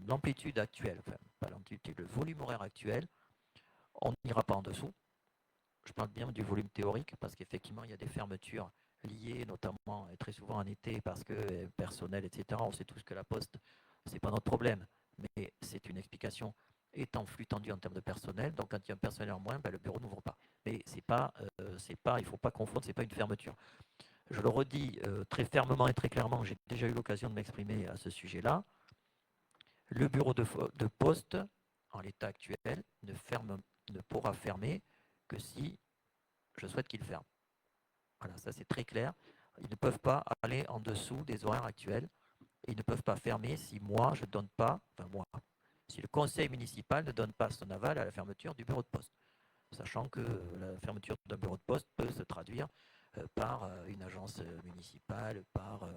L'amplitude actuelle, enfin pas l'amplitude, le volume horaire actuel, on n'ira pas en dessous. Je parle bien du volume théorique parce qu'effectivement il y a des fermetures liées notamment et très souvent en été parce que personnel, etc. On sait tous que la Poste, c'est pas notre problème, mais c'est une explication étant flux tendu en termes de personnel. Donc quand il y a un personnel en moins, ben, le bureau n'ouvre pas. Mais c'est pas, il faut pas confondre, c'est pas une fermeture. Je le redis très fermement et très clairement, j'ai déjà eu l'occasion de m'exprimer à ce sujet-là. Le bureau de poste, en l'état actuel, ne pourra fermer que si je souhaite qu'il ferme. Voilà, ça c'est très clair. Ils ne peuvent pas aller en dessous des horaires actuels. Et ils ne peuvent pas fermer si moi, je ne donne pas, enfin moi, si le conseil municipal ne donne pas son aval à la fermeture du bureau de poste. Sachant que la fermeture d'un bureau de poste peut se traduire par une agence municipale, par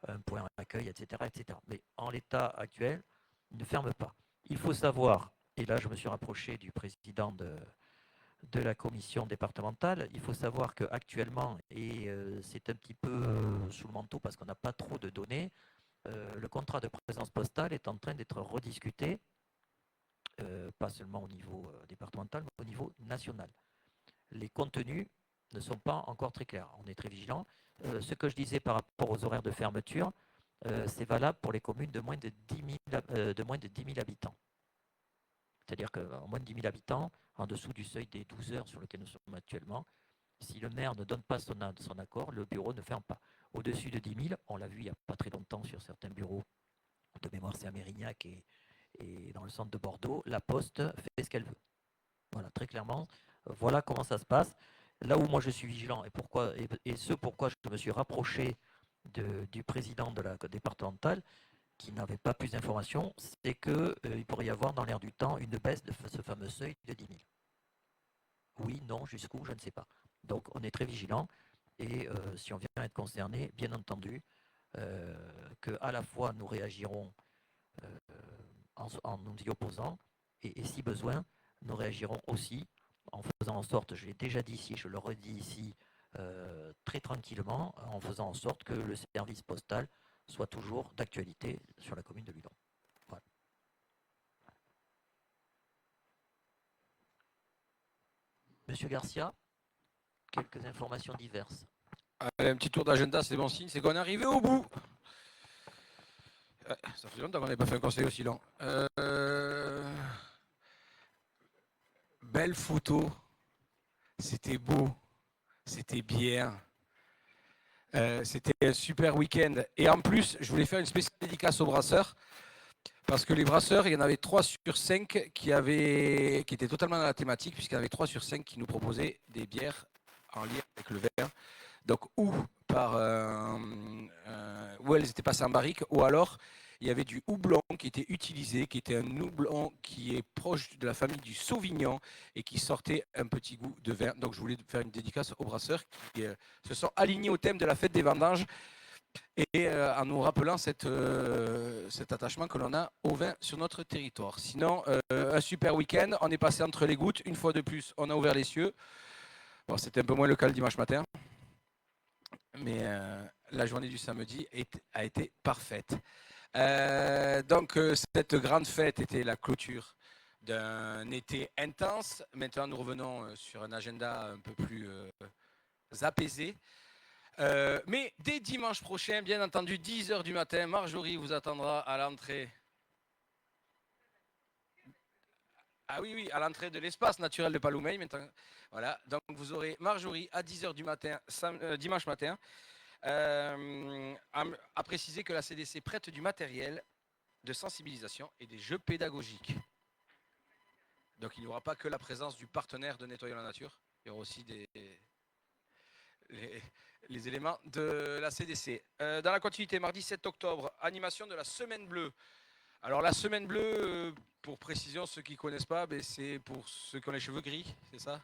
un point d'accueil, etc., etc. Mais en l'état actuel, il ne ferme pas. Il faut savoir, et là je me suis rapproché du président de la commission départementale, il faut savoir qu'actuellement, et c'est un petit peu sous le manteau parce qu'on n'a pas trop de données, le contrat de présence postale est en train d'être rediscuté, pas seulement au niveau départemental, mais au niveau national. Les contenus ne sont pas encore très clairs. On est très vigilant. Ce que je disais par rapport aux horaires de fermeture, c'est valable pour les communes de moins de 10 000 habitants. C'est-à-dire qu'en moins de 10 000 habitants, en dessous du seuil des 12 heures sur lequel nous sommes actuellement, si le maire ne donne pas son accord, le bureau ne ferme pas. Au-dessus de 10 000, on l'a vu il n'y a pas très longtemps sur certains bureaux, de mémoire c'est à Mérignac et dans le centre de Bordeaux, la Poste fait ce qu'elle veut. Voilà, très clairement, voilà comment ça se passe. Là où moi je suis vigilant et ce pourquoi je me suis rapproché du président de la départementale, qui n'avait pas plus d'informations, c'est qu'il pourrait y avoir dans l'air du temps une baisse de ce fameux seuil de 10 000. Oui, non, jusqu'où, je ne sais pas. Donc on est très vigilant et si on vient être concerné, bien entendu, qu'à la fois nous réagirons en nous y opposant et si besoin, nous réagirons aussi en faisant en sorte, je l'ai déjà dit ici, je le redis ici, très tranquillement, en faisant en sorte que le service postal soit toujours d'actualité sur la commune de Ludon. Voilà. Monsieur Garcia, quelques informations diverses. Allez, un petit tour d'agenda, c'est bon signe, c'est qu'on est arrivé au bout. Ouais, ça fait longtemps qu'on n'avait pas fait un conseil aussi long. Belle photo, c'était beau, c'était bien. C'était un super week-end. Et en plus, je voulais faire une spéciale dédicace aux brasseurs. Parce que les brasseurs, il y en avait 3 sur 5 qui étaient totalement dans la thématique, puisqu'il y en avait 3 sur 5 qui nous proposaient des bières en lien avec le verre. Donc, ou elles étaient passées en barrique, ou alors il y avait du houblon qui était utilisé, qui était un houblon qui est proche de la famille du Sauvignon et qui sortait un petit goût de vin. Donc, je voulais faire une dédicace aux brasseurs qui se sont alignés au thème de la fête des vendanges et en nous rappelant cet attachement que l'on a au vin sur notre territoire. Sinon, un super week-end, on est passé entre les gouttes, une fois de plus, on a ouvert les cieux. Bon, c'était un peu moins le cas le dimanche matin, mais la journée du samedi a été parfaite. Donc, cette grande fête était la clôture d'un été intense. Maintenant, nous revenons sur un agenda un peu plus apaisé. Mais dès dimanche prochain, bien entendu, 10h du matin, Marjorie vous attendra à l'entrée. Ah oui, à l'entrée de l'espace naturel de Paloumeil. Maintenant, voilà, donc vous aurez Marjorie à 10h du matin, dimanche matin, à préciser que la CDC prête du matériel de sensibilisation et des jeux pédagogiques. Donc il n'y aura pas que la présence du partenaire de Nettoyons la Nature, il y aura aussi les éléments de la CDC. Dans la continuité, mardi 7 octobre, animation de la Semaine Bleue. Alors la Semaine Bleue, pour précision, ceux qui ne connaissent pas, c'est pour ceux qui ont les cheveux gris, c'est ça?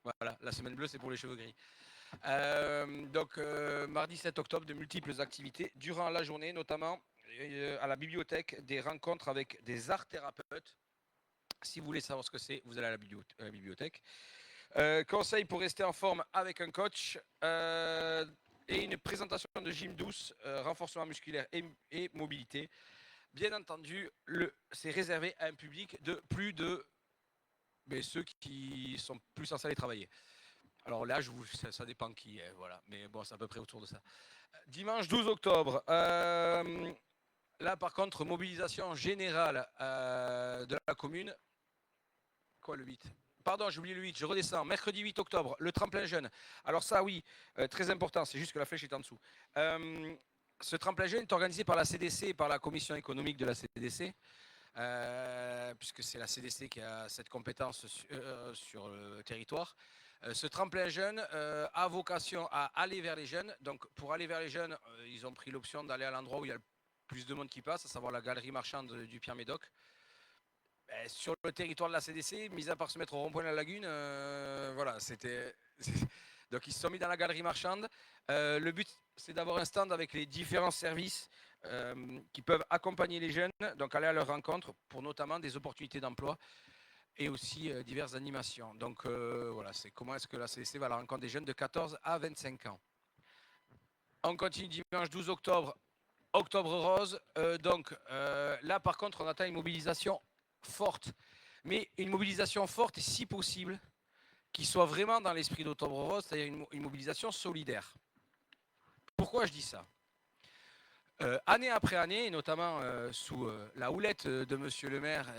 Voilà, la Semaine Bleue, c'est pour les cheveux gris. Donc mardi 7 octobre, de multiples activités durant la journée, notamment à la bibliothèque, des rencontres avec des art thérapeutes. Si vous voulez savoir ce que c'est, vous allez à la bibliothèque. Conseil pour rester en forme avec un coach et une présentation de gym douce, renforcement musculaire et mobilité. Bien entendu, c'est réservé à un public de plus de ceux qui sont plus censés aller travailler. Alors là, ça dépend qui est, voilà. Mais bon, c'est à peu près autour de ça. Dimanche 12 octobre, là par contre, mobilisation générale de la commune. Quoi le 8 ? Pardon, j'ai oublié le 8, je redescends. Mercredi 8 octobre, le tremplin jeune. Alors ça, oui, très important, c'est juste que la flèche est en dessous. Ce tremplin jeune est organisé par la CDC et par la commission économique de la CDC, puisque c'est la CDC qui a cette compétence sur le territoire. Ce tremplin jeune a vocation à aller vers les jeunes. Donc pour aller vers les jeunes, ils ont pris l'option d'aller à l'endroit où il y a le plus de monde qui passe, à savoir la galerie marchande du Pierre-Médoc. Sur le territoire de la CDC, mis à part se mettre au rond-point de la lagune, voilà, donc ils se sont mis dans la galerie marchande. Le but, c'est d'avoir un stand avec les différents services qui peuvent accompagner les jeunes, donc aller à leur rencontre pour notamment des opportunités d'emploi et aussi diverses animations. Donc voilà, c'est comment est-ce que la CDC va à la rencontre des jeunes de 14 à 25 ans. On continue dimanche 12 octobre, Octobre Rose. Donc là, par contre, on attend une mobilisation forte, mais une mobilisation forte et si possible qui soit vraiment dans l'esprit d'Octobre Rose, c'est-à-dire une mobilisation solidaire. Pourquoi je dis ça? Année après année, et notamment sous la houlette de Monsieur le maire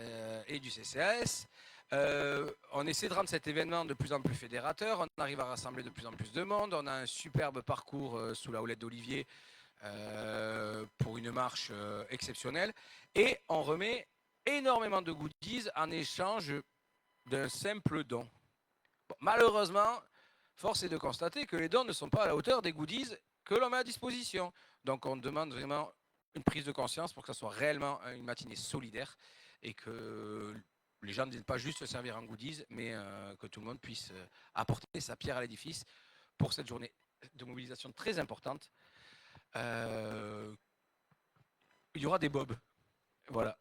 et du CCAS, on essaie de rendre cet événement de plus en plus fédérateur, on arrive à rassembler de plus en plus de monde, on a un superbe parcours sous la houlette d'Olivier pour une marche exceptionnelle, et on remet énormément de goodies en échange d'un simple don. Bon, malheureusement, force est de constater que les dons ne sont pas à la hauteur des goodies que l'on met à disposition. Donc on demande vraiment une prise de conscience pour que ça soit réellement une matinée solidaire et que les gens ne viennent pas juste se servir en goodies, mais que tout le monde puisse apporter sa pierre à l'édifice pour cette journée de mobilisation très importante. Il y aura des bobs. Voilà.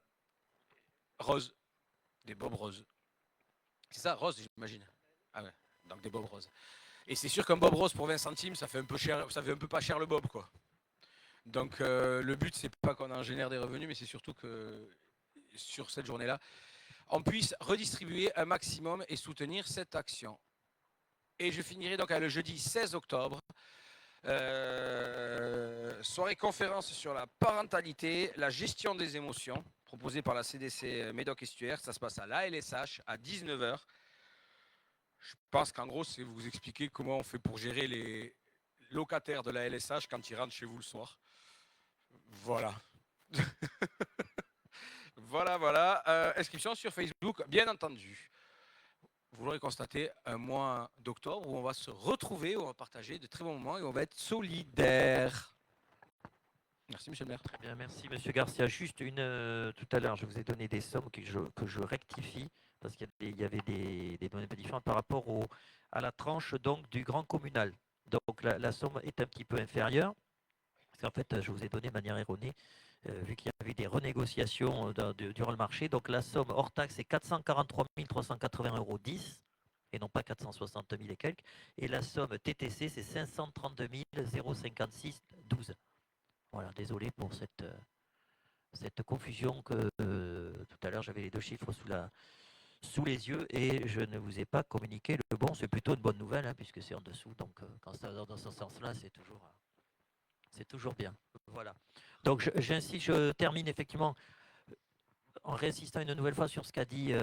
Rose. Des bobs roses. C'est ça, rose, j'imagine. Ah ouais, donc des bobs roses. Et c'est sûr qu'un bob rose pour 20 centimes, ça fait un peu cher, ça fait un peu pas cher le bob, quoi. Donc le but, c'est pas qu'on en génère des revenus, mais c'est surtout que sur cette journée-là, on puisse redistribuer un maximum et soutenir cette action. Et je finirai donc le jeudi 16 octobre, soirée conférence sur la parentalité, la gestion des émotions, proposée par la CDC Médoc-Estuaire. Ça se passe à l'ALSH à 19h. Je pense qu'en gros, c'est vous expliquer comment on fait pour gérer les locataires de la LSH quand ils rentrent chez vous le soir. Voilà. Voilà. Inscription sur Facebook, bien entendu. Vous l'aurez constaté, un mois d'octobre où on va se retrouver, où on va partager de très bons moments et on va être solidaires. Merci, monsieur le maire. Très bien, merci, monsieur Garcia. Juste tout à l'heure, je vous ai donné des sommes que je rectifie parce qu'il y avait des données pas différentes par rapport à la tranche donc, du grand communal. Donc la somme est un petit peu inférieure parce qu'en fait, je vous ai donné de manière erronée vu qu'il y avait des renégociations durant le marché. Donc la somme hors taxe est 443 380,10 € et non pas 460 000 et quelques. Et la somme TTC, c'est 532 056,12 €. Voilà, désolé pour cette confusion que tout à l'heure j'avais les deux chiffres sous les yeux et je ne vous ai pas communiqué le bon. C'est plutôt une bonne nouvelle hein, puisque c'est en dessous. Donc quand ça va dans ce sens-là, c'est toujours bien. Voilà. Donc je termine effectivement en réinsistant une nouvelle fois sur ce qu'a dit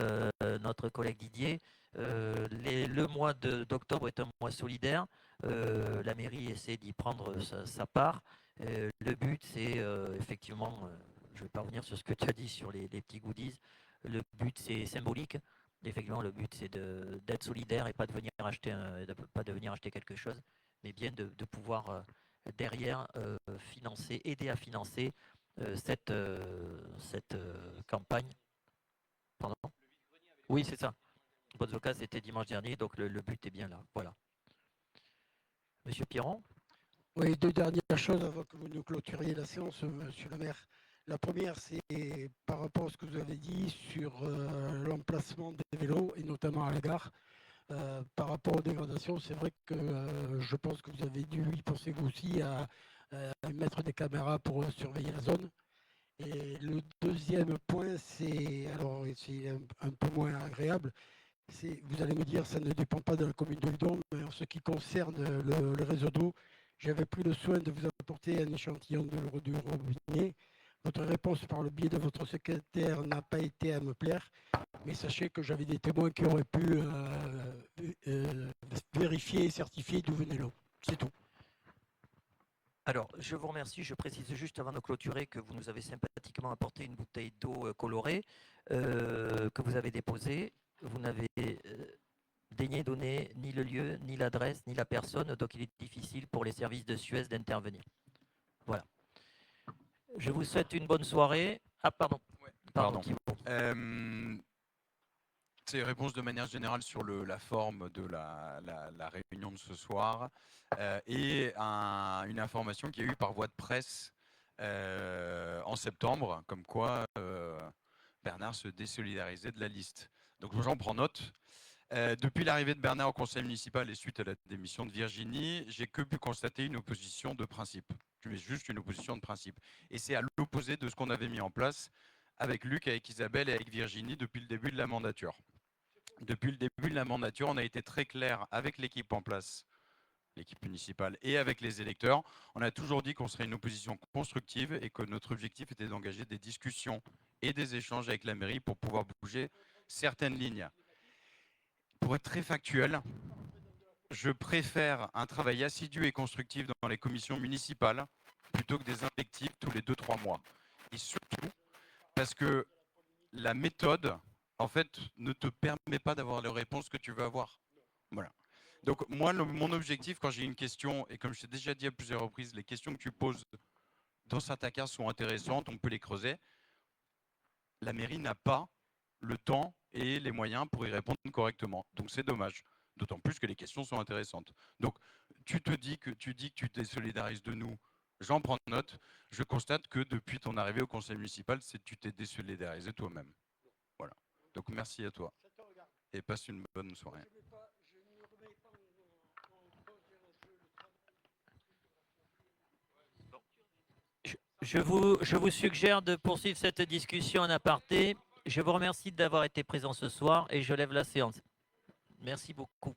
notre collègue Didier. Le mois d'octobre est un mois solidaire. La mairie essaie d'y prendre sa part. Le but, c'est effectivement, je ne vais pas revenir sur ce que tu as dit sur les petits goodies. Le but, c'est symbolique. Effectivement, le but, c'est d'être solidaire et pas de venir acheter quelque chose, mais bien de pouvoir derrière aider à financer cette campagne. Pardon ? Oui, c'est ça. Podzoka, c'était dimanche dernier, donc le but est bien là. Voilà. Monsieur Piron ? Oui, deux dernières choses avant que vous nous clôturiez la séance, monsieur le maire. La première, c'est par rapport à ce que vous avez dit sur l'emplacement des vélos, et notamment à la gare. Par rapport aux dégradations, c'est vrai que je pense que vous avez dû y penser vous aussi à mettre des caméras pour surveiller la zone. Et le deuxième point, c'est un peu moins agréable. Vous allez me dire, ça ne dépend pas de la commune de Ludon, mais en ce qui concerne le réseau d'eau, j'avais pris le soin de vous apporter un échantillon de l'eau du robinet. Votre réponse par le biais de votre secrétaire n'a pas été à me plaire, mais sachez que j'avais des témoins qui auraient pu vérifier et certifier d'où venait l'eau. C'est tout. Alors, je vous remercie. Je précise juste avant de clôturer que vous nous avez sympathiquement apporté une bouteille d'eau colorée que vous avez déposée. Vous n'avez daigné donner ni le lieu, ni l'adresse, ni la personne, donc il est difficile pour les services de Suez d'intervenir. Voilà. Je vous souhaite une bonne soirée. Ah, pardon. Ouais. Pardon. C'est une réponse de manière générale sur la forme de la réunion de ce soir et une information qu'il y a eu par voie de presse en septembre, comme quoi Bernard se désolidarisait de la liste. Donc j'en prends note. Depuis l'arrivée de Bernard au conseil municipal et suite à la démission de Virginie, j'ai que pu constater une opposition de principe. Je mets juste une opposition de principe. Et c'est à l'opposé de ce qu'on avait mis en place avec Luc, avec Isabelle et avec Virginie depuis le début de la mandature. Depuis le début de la mandature, on a été très clair avec l'équipe en place, l'équipe municipale et avec les électeurs. On a toujours dit qu'on serait une opposition constructive et que notre objectif était d'engager des discussions et des échanges avec la mairie pour pouvoir bouger certaines lignes. Pour être très factuel, je préfère un travail assidu et constructif dans les commissions municipales plutôt que des invectives tous les 2-3 mois. Et surtout parce que la méthode, en fait, ne te permet pas d'avoir les réponses que tu veux avoir. Voilà. Donc moi, mon objectif quand j'ai une question, et comme je t'ai déjà dit à plusieurs reprises, les questions que tu poses dans certains cas sont intéressantes, on peut les creuser. La mairie n'a pas le temps et les moyens pour y répondre correctement. Donc c'est dommage. D'autant plus que les questions sont intéressantes. Donc tu dis que tu te désolidarises de nous. J'en prends note. Je constate que depuis ton arrivée au conseil municipal, tu t'es désolidarisé toi-même. Voilà. Donc merci à toi. Et passe une bonne soirée. Je vous suggère de poursuivre cette discussion en aparté. Je vous remercie d'avoir été présent ce soir et je lève la séance. Merci beaucoup.